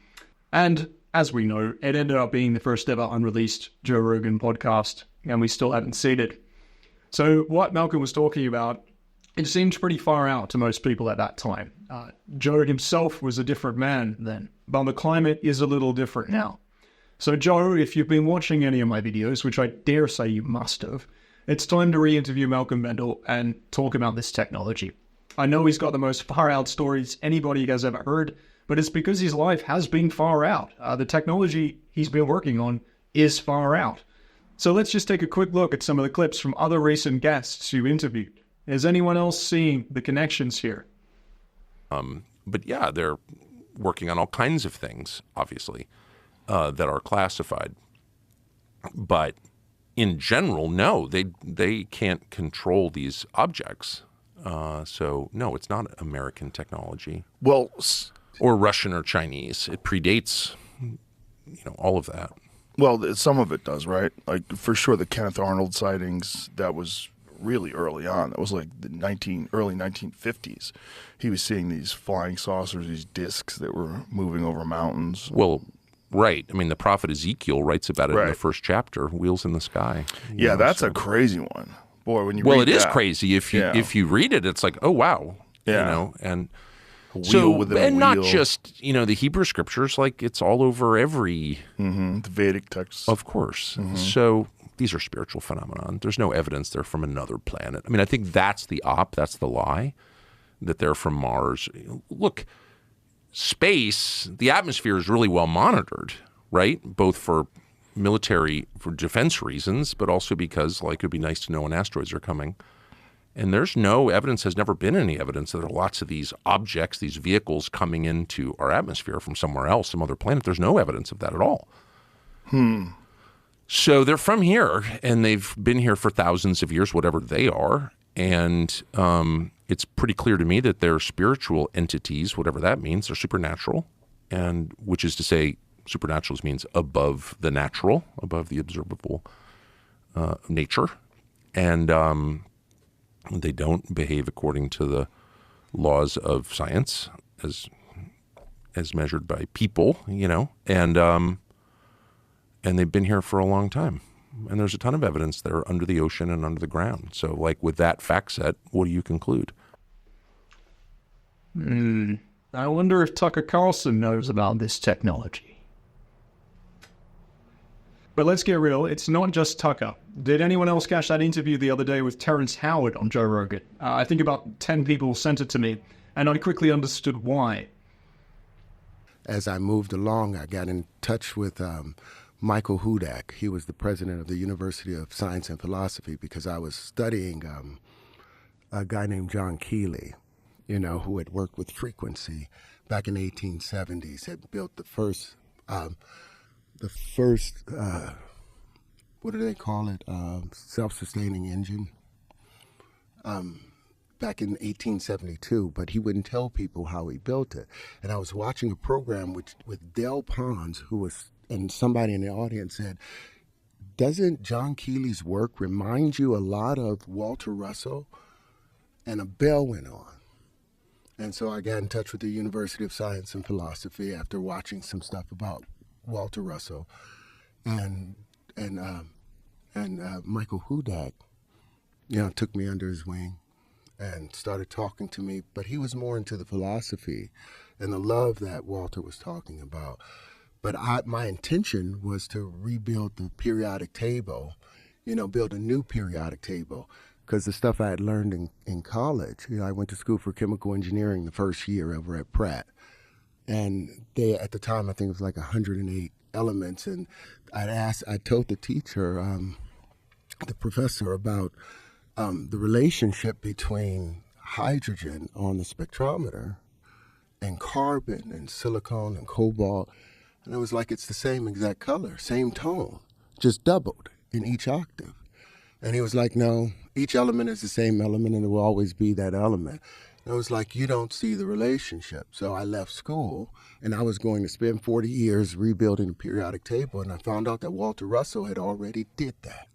And as we know, it ended up being the first ever unreleased Joe Rogan podcast, and we still haven't seen it. So what Malcolm was talking about, it seemed pretty far out to most people at that time. Joe himself was a different man then, but the climate is a little different now. So Joe, if you've been watching any of my videos, which I dare say you must have, it's time to re-interview Malcolm Bendall and talk about this technology. I know he's got the most far-out stories anybody has ever heard, but it's because his life has been far out. The technology he's been working on is far out. So let's just take a quick look at some of the clips from other recent guests who interviewed. Is anyone else seeing the connections here? But yeah, they're working on all kinds of things, obviously, that are classified. But in general, no, they can't control these objects. So no, it's not American technology. Well, or Russian or Chinese. It predates, all of that. Well, some of it does, right? Like for sure, the Kenneth Arnold sightings, that was really early on. That was like the early 1950s. He was seeing these flying saucers, these discs that were moving over mountains. Well, right. I mean, the prophet Ezekiel writes about it in the first chapter, wheels in the sky. Yeah, that's a crazy one. Boy, when you well, read it is that, crazy. If you read it, it's like, oh, wow. Yeah. And wheel within a and not wheel. just, the Hebrew scriptures, like it's all over every... the Vedic texts. Of course. So these are spiritual phenomenon. There's no evidence they're from another planet. I mean, I think that's the that's the lie, that they're from Mars. Look, space, the atmosphere is really well monitored, right? Both for defense reasons, but also because, like, it'd be nice to know when asteroids are coming. And there's no evidence, has never been any evidence that there are lots of these objects, these vehicles coming into our atmosphere from somewhere else, some other planet. There's no evidence of that at all. So they're from here, and they've been here for thousands of years, whatever they are. And it's pretty clear to me that they're spiritual entities, whatever that means. They're supernatural, and which is to say, supernatural means above the natural, above the observable nature. And they don't behave according to the laws of science as measured by people, and they've been here for a long time. And there's a ton of evidence they're under the ocean and under the ground. So, like, with that fact set, what do you conclude? I wonder if Tucker Carlson knows about this technology. But let's get real, it's not just Tucker. Did anyone else catch that interview the other day with Terrence Howard on Joe Rogan? I think about 10 people sent it to me, and I quickly understood why. As I moved along, I got in touch with Michael Hudak. He was the president of the University of Science and Philosophy, because I was studying a guy named John Keeley, who had worked with frequency back in the 1870s, had built the first what do they call it? Self-sustaining engine. Back in 1872, but he wouldn't tell people how he built it. And I was watching a program with Del Pons, and somebody in the audience said, doesn't John Keeley's work remind you a lot of Walter Russell? And a bell went on. And so I got in touch with the University of Science and Philosophy after watching some stuff about Walter Russell. And Michael Hudak, took me under his wing and started talking to me, but he was more into the philosophy and the love that Walter was talking about. But my intention was to rebuild the periodic table, build a new periodic table. Because the stuff I had learned in college, I went to school for chemical engineering the first year over at Pratt. And they, at the time, I think it was like 108 elements. And I told the teacher, the professor, about the relationship between hydrogen on the spectrometer and carbon and silicon and cobalt. And it was like, it's the same exact color, same tone, just doubled in each octave. And he was like, no, each element is the same element and it will always be that element. And I was like, you don't see the relationship. So I left school and I was going to spend 40 years rebuilding the periodic table. And I found out that Walter Russell had already did that.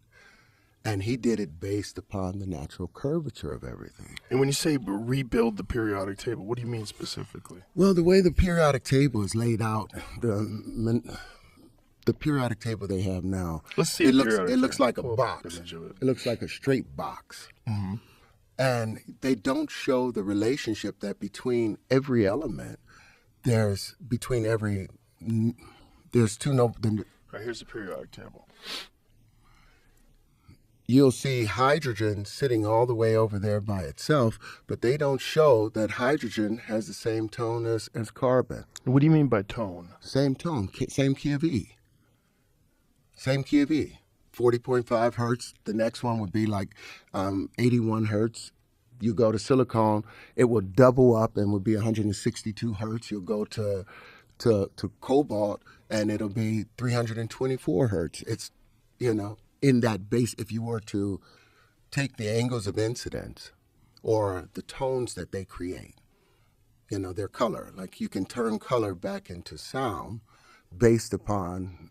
And he did it based upon the natural curvature of everything. And when you say rebuild the periodic table, what do you mean specifically? Well, the way the periodic table is laid out, the periodic table they have now, Let's see it looks like a box. It looks like a straight box. Mm-hmm. And they don't show the relationship that between every element, there's two Right, here's the periodic table. You'll see hydrogen sitting all the way over there by itself, but they don't show that hydrogen has the same tone as carbon. What do you mean by tone? Same tone, same key of E. Same key of E. 40.5 hertz. The next one would be like 81 hertz. You go to silicon, it will double up and would be 162 hertz. You'll go to cobalt and it'll be 324 hertz. It's, in that base, if you were to take the angles of incidence or the tones that they create, their color, like you can turn color back into sound based upon,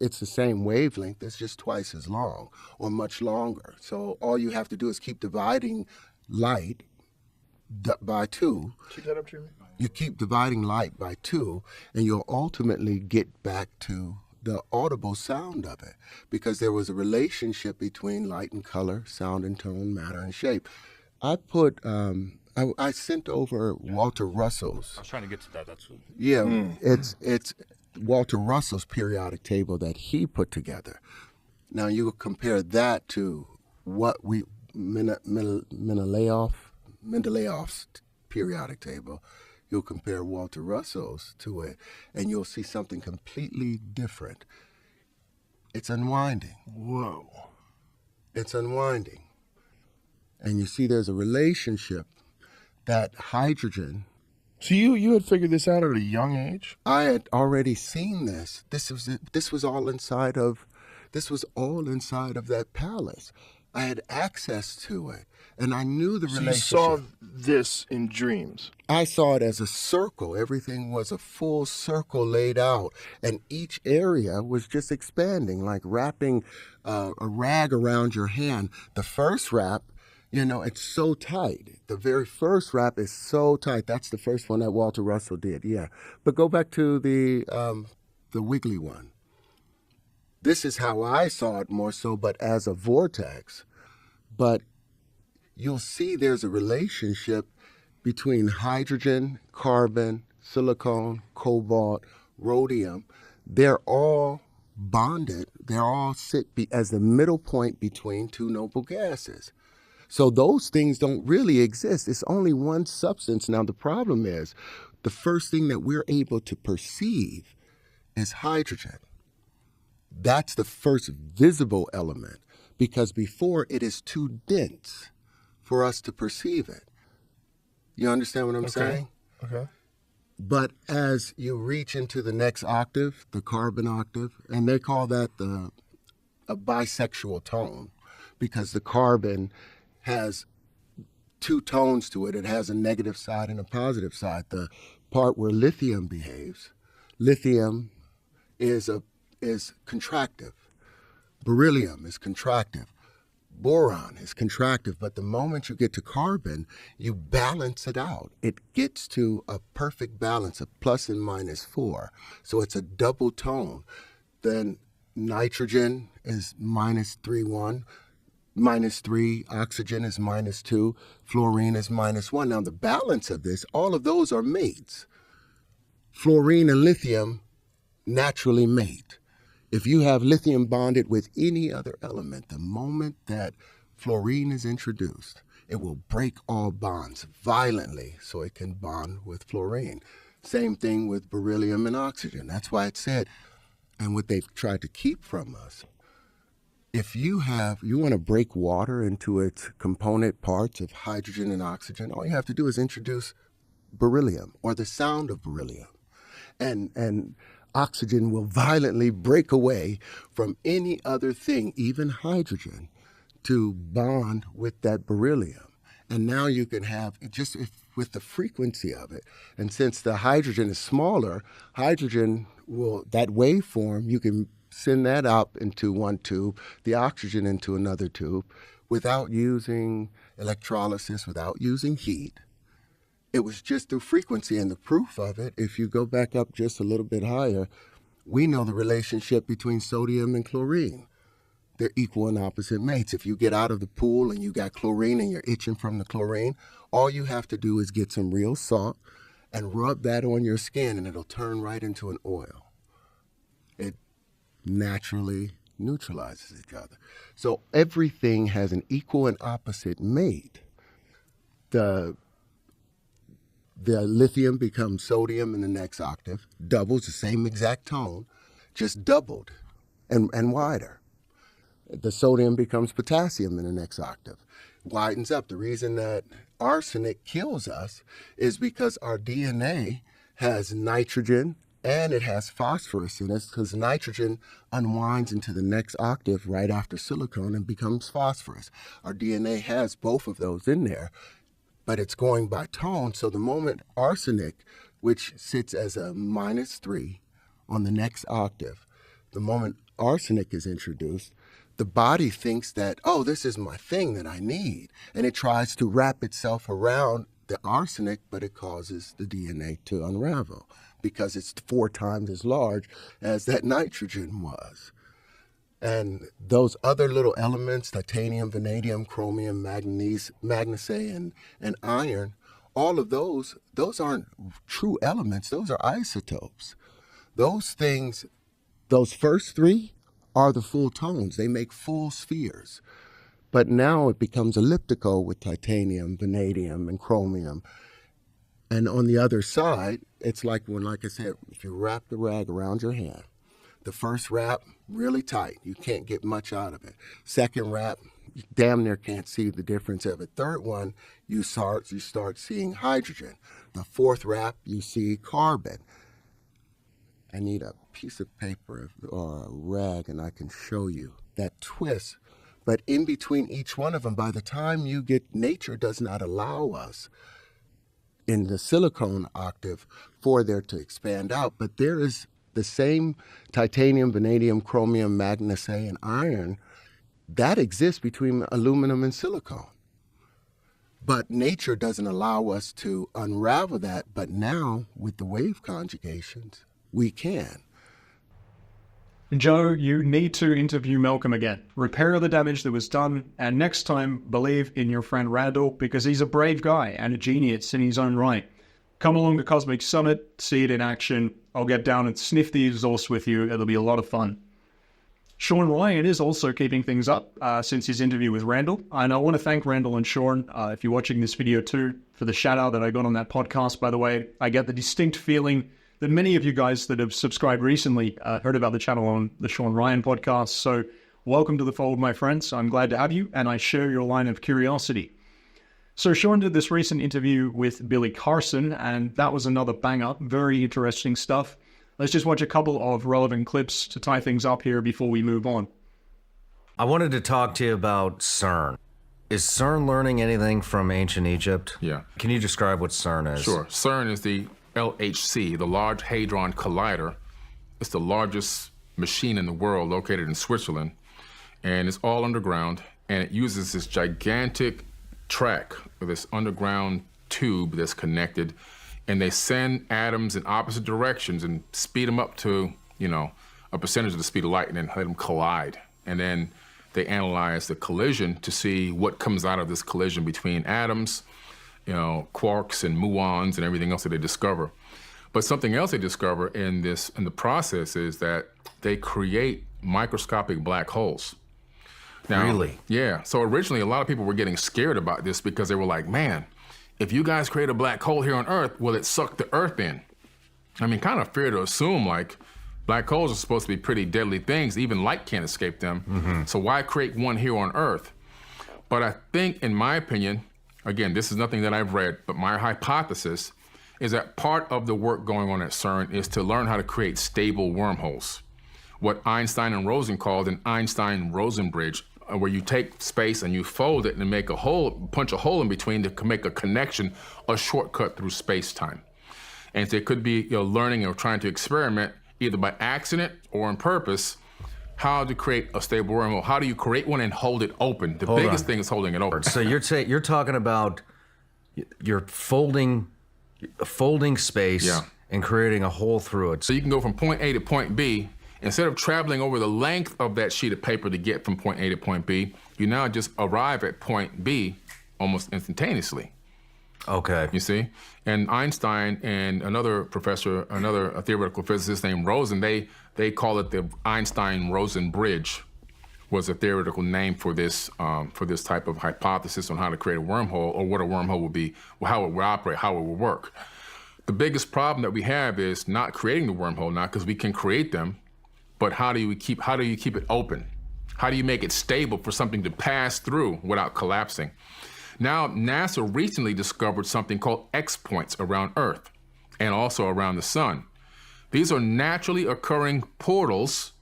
it's the same wavelength, it's just twice as long or much longer. So all you have to do is keep dividing light by 2. Keep that up, Jimmy. You keep dividing light by 2 and you'll ultimately get back to the audible sound of it, because there was a relationship between light and color, sound and tone, matter and shape. I put, I sent over Walter Russell's. I was trying to get to that. That's It's Walter Russell's periodic table that he put together. Now you compare that to what Mendeleev's periodic table. You'll compare Walter Russell's to it, and you'll see something completely different. It's unwinding. Whoa. It's unwinding. And you see there's a relationship that hydrogen... So you had figured this out at a young age? I had already seen this. This was all inside of that palace. I had access to it, and I knew the relationship. You saw this in dreams? I saw it as a circle. Everything was a full circle laid out, and each area was just expanding, like wrapping a rag around your hand. The first wrap, it's so tight. The very first wrap is so tight. That's the first one that Walter Russell did, yeah. But go back to the wiggly one. This is how I saw it more so, but as a vortex. But you'll see there's a relationship between hydrogen, carbon, silicon, cobalt, rhodium. They're all bonded. They all sit as the middle point between two noble gases. So those things don't really exist. It's only one substance. Now, the problem is the first thing that we're able to perceive is hydrogen. That's the first visible element, because before it is too dense for us to perceive it. You understand what I'm saying? Okay. But as you reach into the next octave, the carbon octave, and they call that a bisexual tone, because the carbon has 2 tones to it. It has a negative side and a positive side. The part where lithium behaves, lithium is contractive. Beryllium is contractive. Boron is contractive. But the moment you get to carbon, you balance it out. It gets to a perfect balance of plus and minus 4. So it's a double tone. Then nitrogen is minus 3,1. -3, oxygen is -2, fluorine is -1. Now the balance of this, all of those are mates. Fluorine and lithium naturally mate. If you have lithium bonded with any other element, the moment that fluorine is introduced, it will break all bonds violently so it can bond with fluorine. Same thing with beryllium and oxygen. That's why it said, and what they've tried to keep from us, if you want to break water into its component parts of hydrogen and oxygen, all you have to do is introduce beryllium or the sound of beryllium. And oxygen will violently break away from any other thing, even hydrogen, to bond with that beryllium. And now you can have, with the frequency of it, and since the hydrogen is smaller, hydrogen will, that waveform, you can send that up into one tube, the oxygen into another tube, without using electrolysis, without using heat. It was just through frequency, and the proof of it, if you go back up just a little bit higher, we know the relationship between sodium and chlorine. They're equal and opposite mates. If you get out of the pool and you got chlorine and you're itching from the chlorine, all you have to do is get some real salt and rub that on your skin, and it'll turn right into an oil. It naturally neutralizes each other. So everything has an equal and opposite mate. The lithium becomes sodium in the next octave, doubles the same exact tone, just doubled and wider. The sodium becomes potassium in the next octave, widens up. The reason that arsenic kills us is because our DNA has nitrogen and it has phosphorus in it, because nitrogen unwinds into the next octave right after silicon and becomes phosphorus. Our DNA has both of those in there, but it's going by tone. So the moment arsenic, which sits as a -3 on the next octave, the moment arsenic is introduced, the body thinks that, oh, this is my thing that I need. And it tries to wrap itself around the arsenic, but it causes the DNA to unravel because it's 4 times as large as that nitrogen was. And those other little elements, titanium, vanadium, chromium, manganese, and iron, all of those aren't true elements. Those are isotopes. Those things, those first 3 are the full tones. They make full spheres. But now it becomes elliptical with titanium, vanadium, and chromium. And on the other side, it's like when, like I said, if you wrap the rag around your hand, the first wrap, really tight. You can't get much out of it. Second wrap, you damn near can't see the difference of it. Third one, you start seeing hydrogen. The fourth wrap, you see carbon. I need a piece of paper or a rag and I can show you that twist. But in between each one of them, by the time you get, nature does not allow us in the silicon octave for there to expand out. But there is the same titanium, vanadium, chromium, manganese, and iron that exists between aluminum and silicon. But nature doesn't allow us to unravel that. But now with the wave conjugations, we can. Joe, you need to interview Malcolm again. Repair the damage that was done, and next time, believe in your friend Randall, because he's a brave guy and a genius in his own right. Come along to Cosmic Summit, see it in action. I'll get down and sniff the exhaust with you. It'll be a lot of fun. Sean Ryan is also keeping things up since his interview with Randall. And I want to thank Randall and Sean, if you're watching this video too, for the shout out that I got on that podcast, by the way. I get the distinct feeling that many of you guys that have subscribed recently heard about the channel on the Sean Ryan podcast. So welcome to the fold, my friends. I'm glad to have you, and I share your line of curiosity. So Sean did this recent interview with Billy Carlson, and that was another bang-up. Very interesting stuff. Let's just watch a couple of relevant clips to tie things up here before we move on. I wanted to talk to you about CERN. Is CERN learning anything from ancient Egypt? Yeah. Can you describe what CERN is? Sure. CERN is the LHC, the Large Hadron Collider. It's the largest machine in the world, located in Switzerland, and it's all underground, and it uses this gigantic track, this underground tube that's connected, and they send atoms in opposite directions and speed them up to, a percentage of the speed of light, and then let them collide. And then they analyze the collision to see what comes out of this collision between atoms, quarks and muons and everything else that they discover. But something else they discover in the process is that they create microscopic black holes. Now, Really? Yeah. So originally, a lot of people were getting scared about this because they were like, man, if you guys create a black hole here on Earth, will it suck the Earth in? I mean, kind of fair to assume, like, black holes are supposed to be pretty deadly things. Even light can't escape them. So why create one here on Earth? But I think, in my opinion, again, this is nothing that I've read, but my hypothesis is that part of the work going on at CERN is to learn how to create stable wormholes. What Einstein and Rosen called an Einstein-Rosen bridge, where you take space and you fold it and make a hole, punch a hole in between to make a connection, a shortcut through space-time. And so it could be learning or trying to experiment, either by accident or on purpose, how to create a stable wormhole. How do you create one and hold it open? The biggest thing is holding it open. So you're talking about you're folding space and creating a hole through it. So you can go from point A to point B. Instead of traveling over the length of that sheet of paper to get from point A to point B, you now just arrive at point B almost instantaneously. Okay. You see? And Einstein and another professor, another theoretical physicist named Rosen, they call it the Einstein-Rosen bridge, was a theoretical name for this type of hypothesis on how to create a wormhole, or what a wormhole would be, how it would operate, how it would work. The biggest problem that we have is not creating the wormhole now, because we can create them, but how do you keep it open? How do you make it stable for something to pass through without collapsing? Now, NASA recently discovered something called X points around Earth and also around the sun. These are naturally occurring portals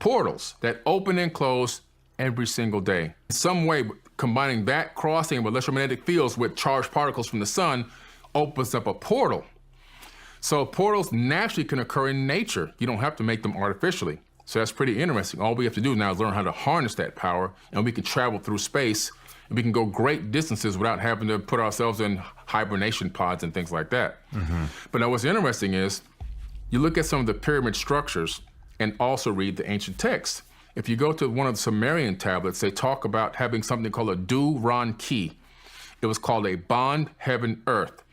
that open and close every single day. In some way, combining that crossing of electromagnetic fields with charged particles from the sun opens up a portal. So portals naturally can occur in nature. You don't have to make them artificially. So that's pretty interesting. All we have to do now is learn how to harness that power, and we can travel through space, and we can go great distances without having to put ourselves in hibernation pods and things like that. But now what's interesting is, you look at some of the pyramid structures and also read the ancient texts. If you go to one of the Sumerian tablets, they talk about having something called a Du-Ran Ki. It was called a bond heaven-earth.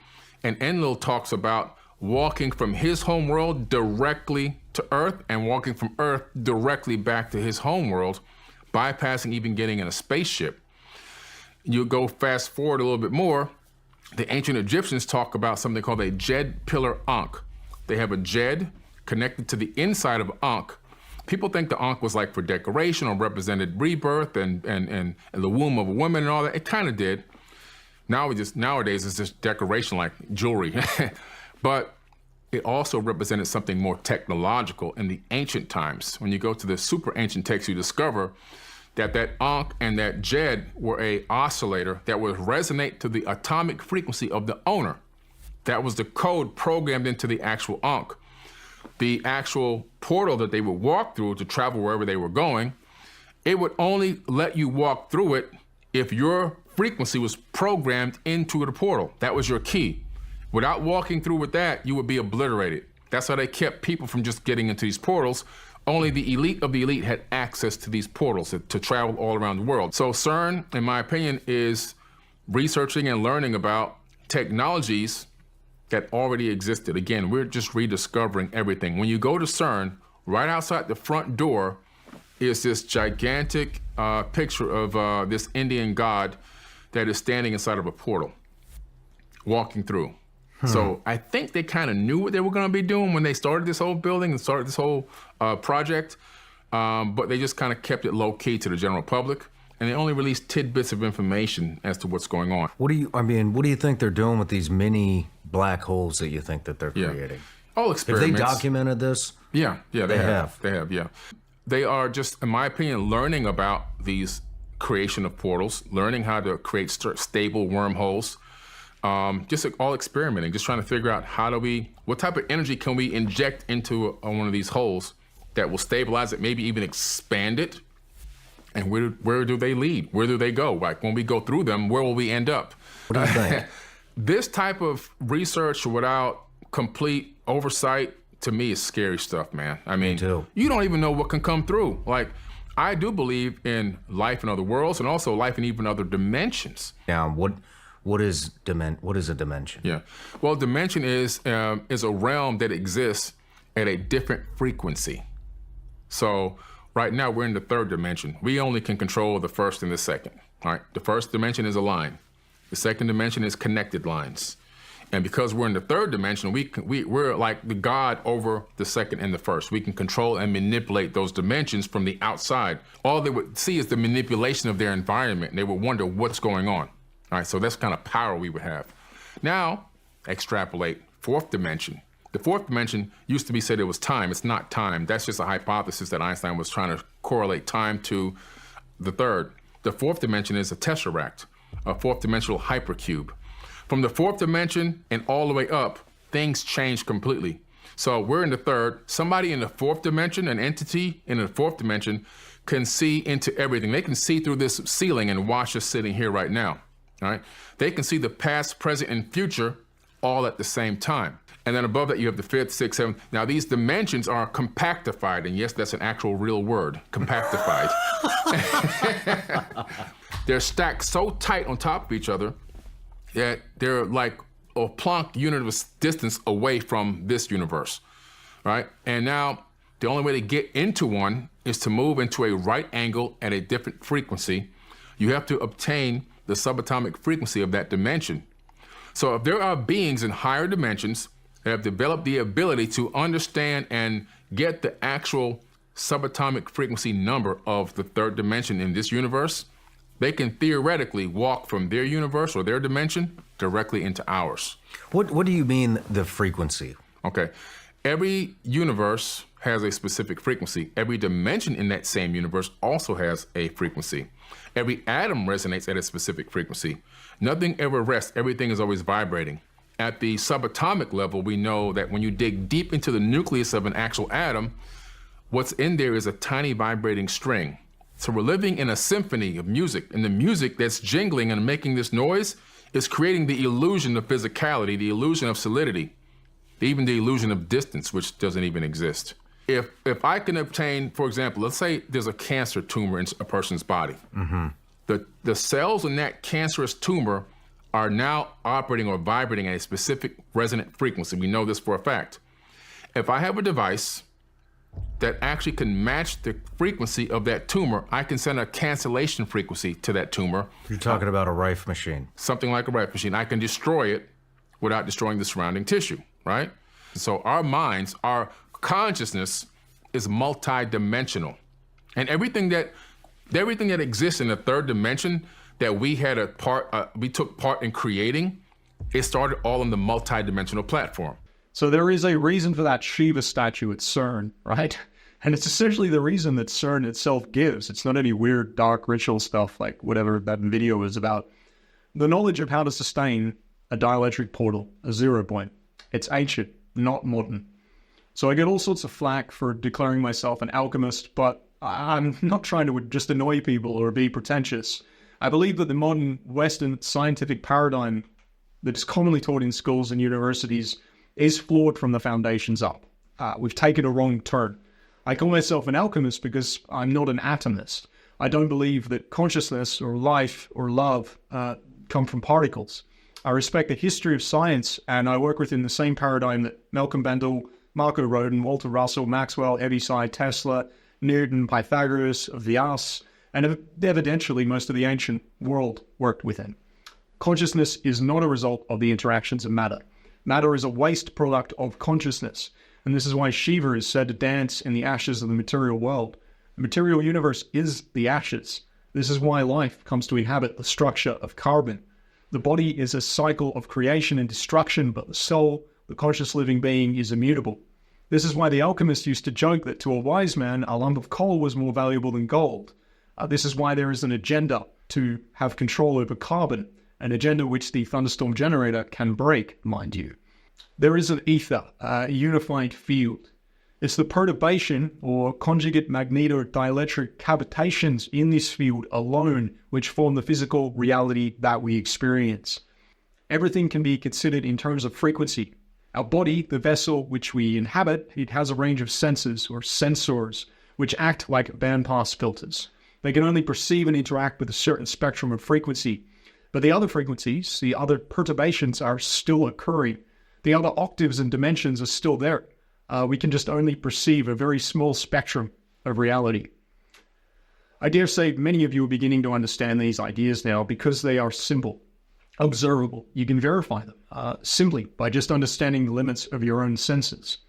And Enlil talks about walking from his home world directly to Earth and walking from Earth directly back to his home world, bypassing even getting in a spaceship. You go fast forward a little bit more, the ancient Egyptians talk about something called a Jed Pillar Ankh. They have a Jed connected to the inside of Ankh. People think the Ankh was like for decoration or represented rebirth and the womb of a woman and all that. It kind of did. Nowadays it's just decoration like jewelry. But it also represented something more technological in the ancient times. When you go to the super ancient texts, you discover that Ankh and that Jed were a oscillator that would resonate to the atomic frequency of the owner. That was the code programmed into the actual Ankh. The actual portal that they would walk through to travel wherever they were going, it would only let you walk through it if your frequency was programmed into the portal. That was your key. Without walking through with that, you would be obliterated. That's how they kept people from just getting into these portals. Only the elite of the elite had access to these portals to travel all around the world. So CERN, in my opinion, is researching and learning about technologies that already existed. Again, we're just rediscovering everything. When you go to CERN, right outside the front door is this gigantic picture of this Indian god that is standing inside of a portal, walking through. So I think they kind of knew what they were going to be doing when they started this whole building and started this whole project, but they just kind of kept it low-key to the general public, and they only released tidbits of information as to what's going on. What do you think they're doing with these mini black holes that you think that they're creating? All experiments. Have they documented this? Yeah, they have. They have, yeah. They are just, in my opinion, learning about these creation of portals, learning how to create stable wormholes, just all experimenting, just trying to figure out what type of energy can we inject into one of these holes that will stabilize it, maybe even expand it, and where do they lead? Where do they go? Like when we go through them, where will we end up? What do you think? This type of research without complete oversight, to me, is scary stuff, man. I mean, you don't even know what can come through. Like, I do believe in life in other worlds and also life in even other dimensions. Now, What is a dimension? Yeah. Well, dimension is a realm that exists at a different frequency. So right now we're in the third dimension. We only can control the first and the second. All right. The first dimension is a line. The second dimension is connected lines. And because we're in the third dimension, we're like the God over the second and the first. We can control and manipulate those dimensions from the outside. All they would see is the manipulation of their environment, and they would wonder what's going on. All right, so that's kind of power we would have. Now, extrapolate fourth dimension. The fourth dimension used to be said it was time. It's not time. That's just a hypothesis that Einstein was trying to correlate time to the third. The fourth dimension is a tesseract, a fourth dimensional hypercube. From the fourth dimension and all the way up, things change completely. So we're in the third. Somebody in the fourth dimension, an entity in the fourth dimension, can see into everything. They can see through this ceiling and watch us sitting here right now. All right? They can see the past, present, and future all at the same time. And then above that, you have the fifth, sixth, seventh. Now, these dimensions are compactified. And yes, that's an actual real word, compactified. They're stacked so tight on top of each other that they're like a Planck unit of distance away from this universe, right? And now, the only way to get into one is to move into a right angle at a different frequency. You have to obtain the subatomic frequency of that dimension. So if there are beings in higher dimensions that have developed the ability to understand and get the actual subatomic frequency number of the third dimension in this universe, they can theoretically walk from their universe or their dimension directly into ours. What do you mean, the frequency? Okay. Every universe has a specific frequency. Every dimension in that same universe also has a frequency. Every atom resonates at a specific frequency. Nothing ever rests. Everything is always vibrating. At the subatomic level, we know that when you dig deep into the nucleus of an actual atom, what's in there is a tiny vibrating string. So we're living in a symphony of music, and the music that's jingling and making this noise is creating the illusion of physicality, the illusion of solidity, even the illusion of distance, which doesn't even exist. If I can obtain, for example, let's say there's a cancer tumor in a person's body. Mm-hmm. The cells in that cancerous tumor are now operating or vibrating at a specific resonant frequency. We know this for a fact. If I have a device that actually can match the frequency of that tumor, I can send a cancellation frequency to that tumor. You're talking about a Rife machine. Something like a Rife machine. I can destroy it without destroying the surrounding tissue, right? So our minds, our consciousness is multi-dimensional. And everything that exists in the third dimension that we had we took part in creating, it started all on the multi-dimensional platform. So there is a reason for that Shiva statue at CERN, right? And it's essentially the reason that CERN itself gives. It's not any weird, dark ritual stuff like whatever that video is about. The knowledge of how to sustain a dielectric portal, a 0 point. It's ancient, not modern. So I get all sorts of flack for declaring myself an alchemist, but I'm not trying to just annoy people or be pretentious. I believe that the modern Western scientific paradigm that is commonly taught in schools and universities is flawed from the foundations up. We've taken a wrong turn. I call myself an alchemist because I'm not an atomist. I don't believe that consciousness or life or love come from particles. I respect the history of science, and I work within the same paradigm that Malcolm Bendall, Marco Rodin, Walter Russell, Maxwell, Heaviside, Tesla, Newton, Pythagoras, Vyas, and evidentially most of the ancient world worked within. Consciousness is not a result of the interactions of matter. Matter is a waste product of consciousness, and this is why Shiva is said to dance in the ashes of the material world. The material universe is the ashes. This is why life comes to inhabit the structure of carbon. The body is a cycle of creation and destruction, but the soul, the conscious living being, is immutable. This is why the alchemist used to joke that to a wise man, a lump of coal was more valuable than gold. This is why there is an agenda to have control over carbon, an agenda which the Thunderstorm Generator can break, mind you. There is an ether, a unified field. It's the perturbation or conjugate magneto-dielectric cavitations in this field alone which form the physical reality that we experience. Everything can be considered in terms of frequency. Our body, the vessel which we inhabit, it has a range of senses or sensors which act like bandpass filters. They can only perceive and interact with a certain spectrum of frequency. But the other frequencies, the other perturbations are still occurring. The other octaves and dimensions are still there. We can just only perceive a very small spectrum of reality. I dare say many of you are beginning to understand these ideas now because they are simple, observable. You can verify them simply by just understanding the limits of your own senses.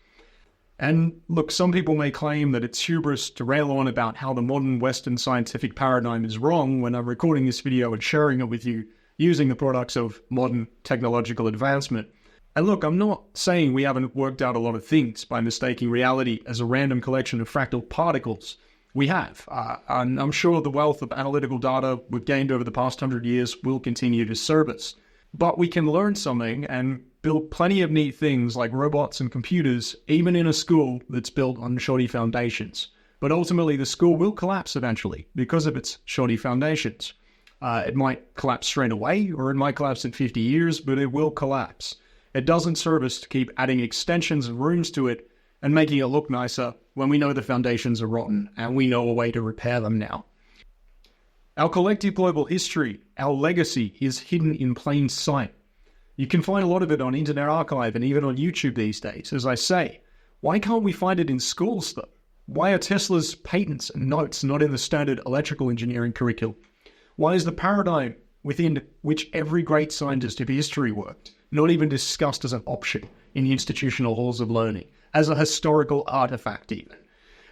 And look, some people may claim that it's hubris to rail on about how the modern Western scientific paradigm is wrong when I'm recording this video and sharing it with you using the products of modern technological advancement. And look, I'm not saying we haven't worked out a lot of things by mistaking reality as a random collection of fractal particles. We have. And I'm sure the wealth of analytical data we've gained over the past 100 years will continue to serve us. But we can learn something and build plenty of neat things like robots and computers, even in a school that's built on shoddy foundations. But ultimately, the school will collapse eventually because of its shoddy foundations. It might collapse straight away, or it might collapse in 50 years, but it will collapse. It doesn't serve us to keep adding extensions and rooms to it and making it look nicer when we know the foundations are rotten and we know a way to repair them now. Our collective global history, our legacy, is hidden in plain sight. You can find a lot of it on Internet Archive and even on YouTube these days. As I say, why can't we find it in schools though? Why are Tesla's patents and notes not in the standard electrical engineering curriculum? Why is the paradigm within which every great scientist of history worked not even discussed as an option in institutional halls of learning, as a historical artifact even?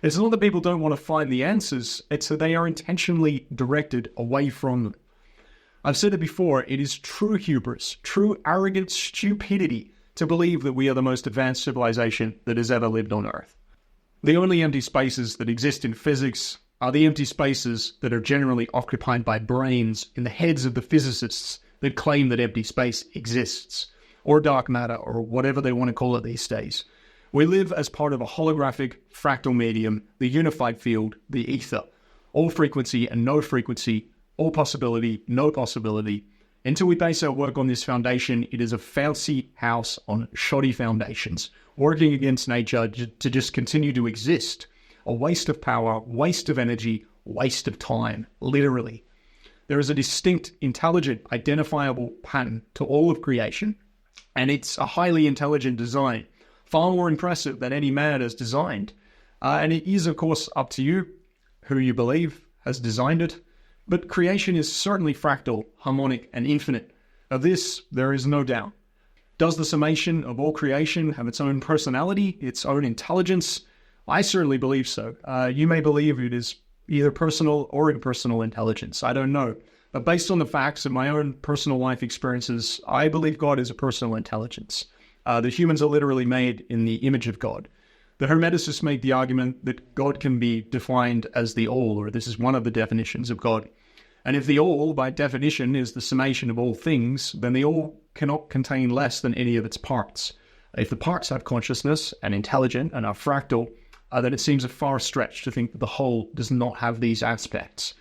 It's not that people don't want to find the answers, it's that they are intentionally directed away from them. I've said it before, it is true hubris, true arrogant stupidity to believe that we are the most advanced civilization that has ever lived on Earth. The only empty spaces that exist in physics are the empty spaces that are generally occupied by brains in the heads of the physicists that claim that empty space exists, or dark matter, or whatever they want to call it these days. We live as part of a holographic fractal medium, the unified field, the ether. All frequency and no frequency, all possibility, no possibility. Until we base our work on this foundation, it is a fancy house on shoddy foundations, working against nature to just continue to exist. A waste of power, waste of energy, waste of time, literally. There is a distinct, intelligent, identifiable pattern to all of creation, and it's a highly intelligent design. Far more impressive than any man has designed. And it is, of course, up to you who you believe has designed it. But creation is certainly fractal, harmonic, and infinite. Of this, there is no doubt. Does the summation of all creation have its own personality, its own intelligence? I certainly believe so. You may believe it is either personal or impersonal intelligence. I don't know. But based on the facts of my own personal life experiences, I believe God is a personal intelligence. The humans are literally made in the image of God. The Hermeticists make the argument that God can be defined as the all, or this is one of the definitions of God. And if the all, by definition, is the summation of all things, then the all cannot contain less than any of its parts. If the parts have consciousness and intelligent and are fractal, then it seems a far stretch to think that the whole does not have these aspects.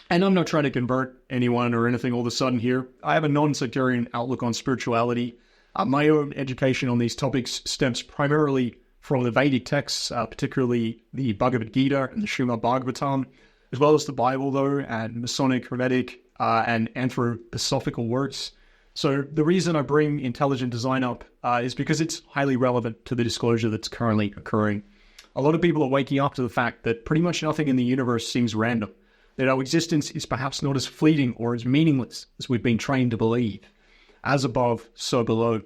And I'm not trying to convert anyone or anything all of a sudden here. I have a non-sectarian outlook on spirituality. My own education on these topics stems primarily from the Vedic texts, particularly the Bhagavad Gita and the Srimad Bhagavatam, as well as the Bible, though, and Masonic, Hermetic, and anthroposophical works. So the reason I bring intelligent design up is because it's highly relevant to the disclosure that's currently occurring. A lot of people are waking up to the fact that pretty much nothing in the universe seems random, that our existence is perhaps not as fleeting or as meaningless as we've been trained to believe. As above, so below.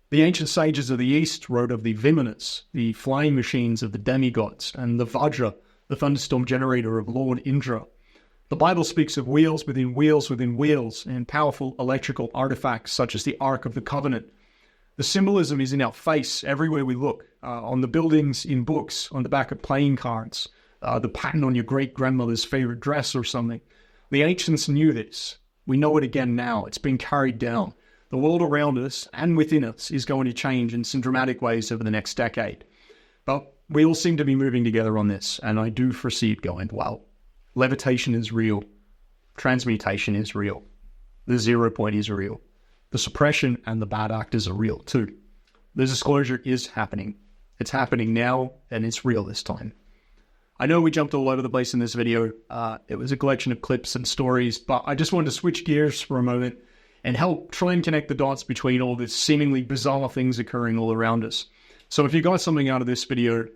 The ancient sages of the East wrote of the Vimanas, the flying machines of the demigods, and the Vajra, the Thunderstorm Generator of Lord Indra. The Bible speaks of wheels within wheels within wheels, and powerful electrical artifacts such as the Ark of the Covenant. The symbolism is in our face everywhere we look, on the buildings, in books, on the back of playing cards, the pattern on your great-grandmother's favorite dress or something. The ancients knew this. We know it again now. It's been carried down. The world around us and within us is going to change in some dramatic ways over the next decade. But we all seem to be moving together on this, and I do foresee it going well. Levitation is real. Transmutation is real. The 0 point is real. The suppression and the bad actors are real too. The disclosure is happening. It's happening now, and it's real this time. I know we jumped all over the place in this video. It was a collection of clips and stories, but I just wanted to switch gears for a moment and help try and connect the dots between all this seemingly bizarre things occurring all around us. So if you got something out of this video,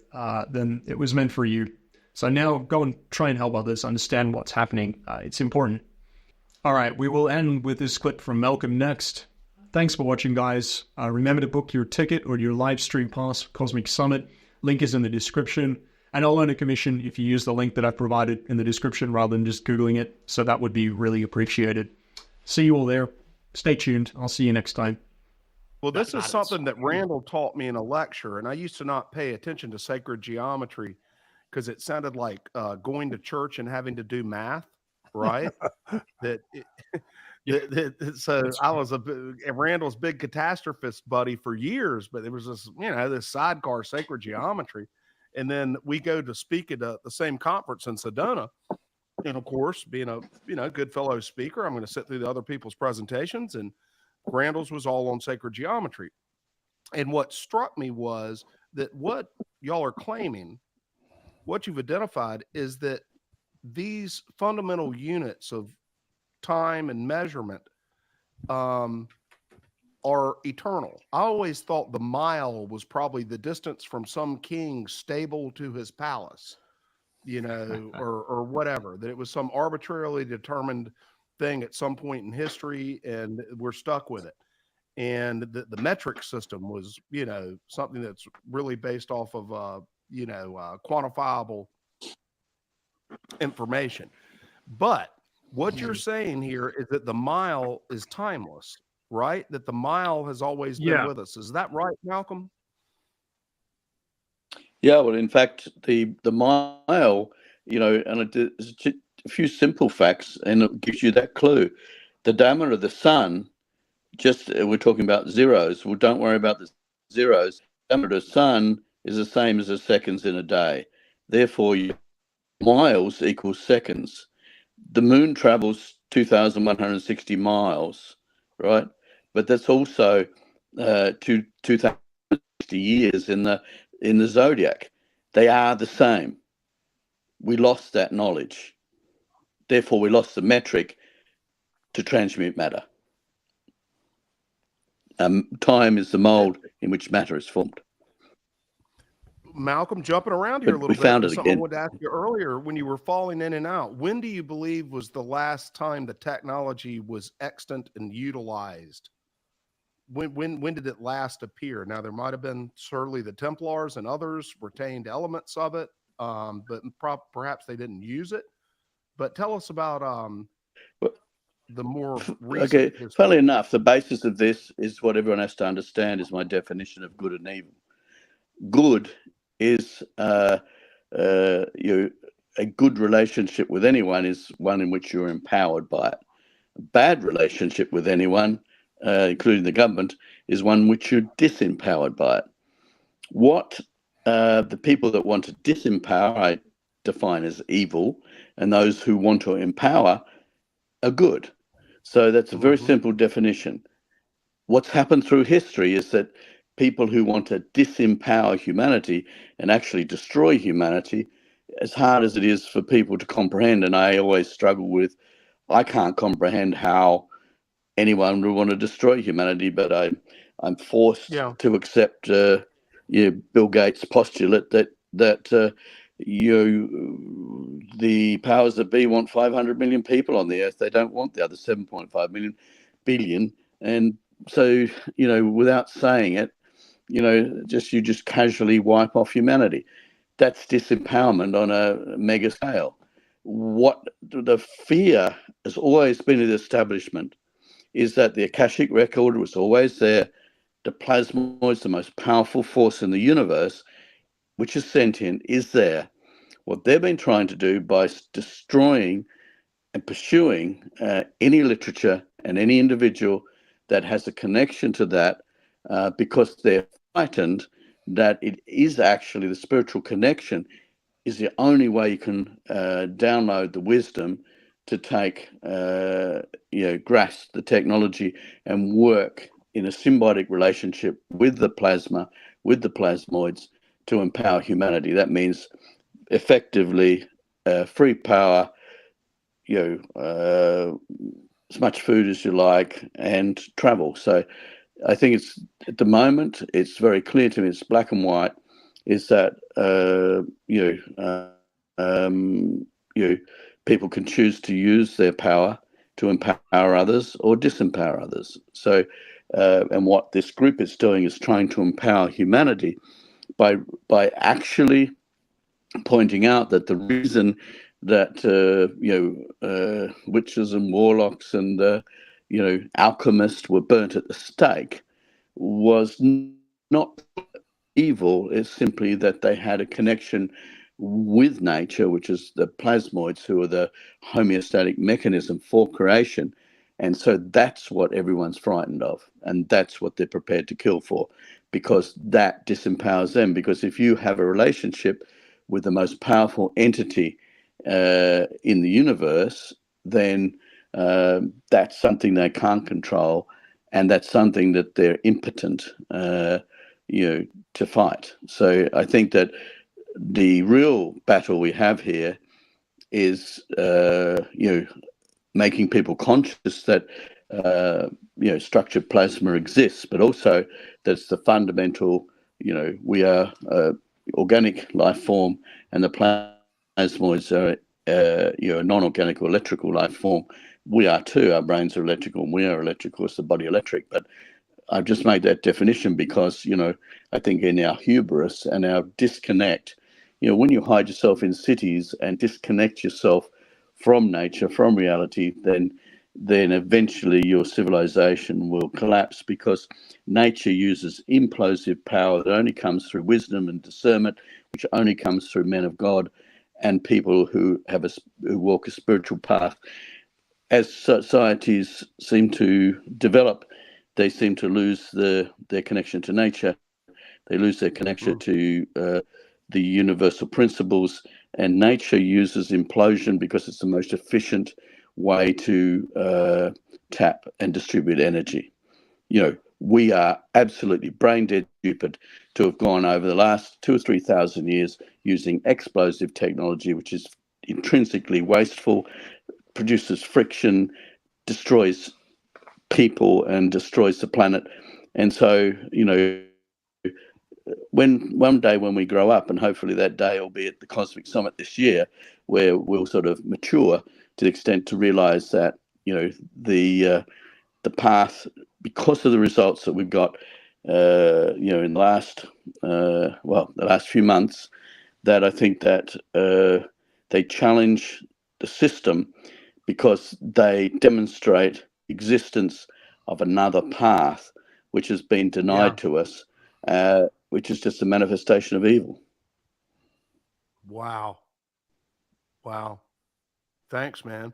then it was meant for you. So now go and try and help others understand what's happening. It's important. All right, we will end with this clip from Malcolm next. Thanks for watching, guys. Remember to book your ticket or your live stream pass for Cosmic Summit. Link is in the description. And I'll earn a commission if you use the link that I've provided in the description rather than just Googling it. So that would be really appreciated. See you all there. Stay tuned. I'll see you next time. Well, this is something that Randall taught me in a lecture, and I used to not pay attention to sacred geometry because it sounded like going to church and having to do math, right? So I was Randall's big catastrophist buddy for years, but there was this, this sidecar sacred geometry. And then we go to speak at the same conference in Sedona. And of course, being a good fellow speaker, I'm going to sit through the other people's presentations, and Randall's was all on sacred geometry. And what struck me was that what y'all are claiming, what you've identified, is that these fundamental units of time and measurement are eternal. I always thought the mile was probably the distance from some king's stable to his palace, or whatever, that it was some arbitrarily determined thing at some point in history, and we're stuck with it. And the metric system was, something that's really based off of, quantifiable information. But what you're saying here is that the mile is timeless, right? That the mile has always been with us. Is that right, Malcolm? Yeah, well, in fact, the mile, and it's a few simple facts, and it gives you that clue. The diameter of the sun, we're talking about zeros. Well, don't worry about the zeros. The diameter of the sun is the same as the seconds in a day. Therefore, miles equals seconds. The moon travels 2,160 miles, right? But that's also 2,060 years in the zodiac. They are the same. We lost that knowledge. Therefore, we lost the metric to transmute matter. Time is the mold in which matter is formed. Malcolm, jumping around here a little bit. Found it something again. I wanted to ask you earlier when you were falling in and out. When do you believe was the last time the technology was extant and utilized? When did it last appear? Now, there might have been certainly the Templars and others retained elements of it, but perhaps they didn't use it. But tell us about the more recent history. Funnily enough, the basis of this is what everyone has to understand is my definition of good and evil. Good is a good relationship with anyone is one in which you're empowered by it. A bad relationship with anyone, including the government, is one in which you're disempowered by it. What the people that want to disempower, I define as evil, and those who want to empower are good. So that's a very simple definition. What's happened through history is that people who want to disempower humanity and actually destroy humanity, as hard as it is for people to comprehend, and I always struggle with, I can't comprehend how anyone would want to destroy humanity, but I'm forced to accept Bill Gates' postulate that the powers that be want 500 million people on the earth. They don't want the other 7.5 billion. And so, without saying it, you just casually wipe off humanity. That's disempowerment on a mega scale. What the fear has always been in the establishment is that the Akashic record was always there. The plasmoid, the most powerful force in the universe, which is sentient, is there. What they've been trying to do by destroying and pursuing any literature and any individual that has a connection to that, because they're frightened that it is actually the spiritual connection is the only way you can download the wisdom to take, grasp the technology and work in a symbiotic relationship with the plasma, with the plasmoids to empower humanity. That means effectively free power, as much food as you like, and travel. So I think it's, at the moment, it's very clear to me, it's black and white, is that people can choose to use their power to empower others or disempower others. So, and what this group is doing is trying to empower humanity by actually pointing out that the reason that witches and warlocks and alchemists were burnt at the stake was not evil. It's simply that they had a connection with nature, which is the plasmoids, who are the homeostatic mechanism for creation. And so that's what everyone's frightened of, and that's what they're prepared to kill for, because that disempowers them. Because if you have a relationship with the most powerful entity in the universe, then that's something they can't control, and that's something that they're impotent to fight. So I think that the real battle we have here is making people conscious that structured plasma exists, but also that's the fundamental, we are organic life form, and the plasmoids are a non-organic or electrical life form. We are too. Our brains are electrical, and we are electrical. It's the body electric. But I've just made that definition because, I think in our hubris and our disconnect, when you hide yourself in cities and disconnect yourself from nature, from reality, then eventually your civilization will collapse, because nature uses implosive power that only comes through wisdom and discernment, which only comes through men of God and people who walk a spiritual path. As societies seem to develop, they seem to lose their connection to nature. They lose their connection to the universal principles, and nature uses implosion because it's the most efficient way to tap and distribute energy. We are absolutely brain dead stupid to have gone over the last 2,000 or 3,000 years using explosive technology, which is intrinsically wasteful, produces friction, destroys people, and destroys the planet. And so, one day when we grow up, and hopefully that day will be at the Cosmic Summit this year, where we'll sort of mature to the extent to realize that, the path, because of the results that we've got, in the last few months, that I think that they challenge the system because they demonstrate existence of another path which has been denied to us, which is just a manifestation of evil. Wow. Thanks, man.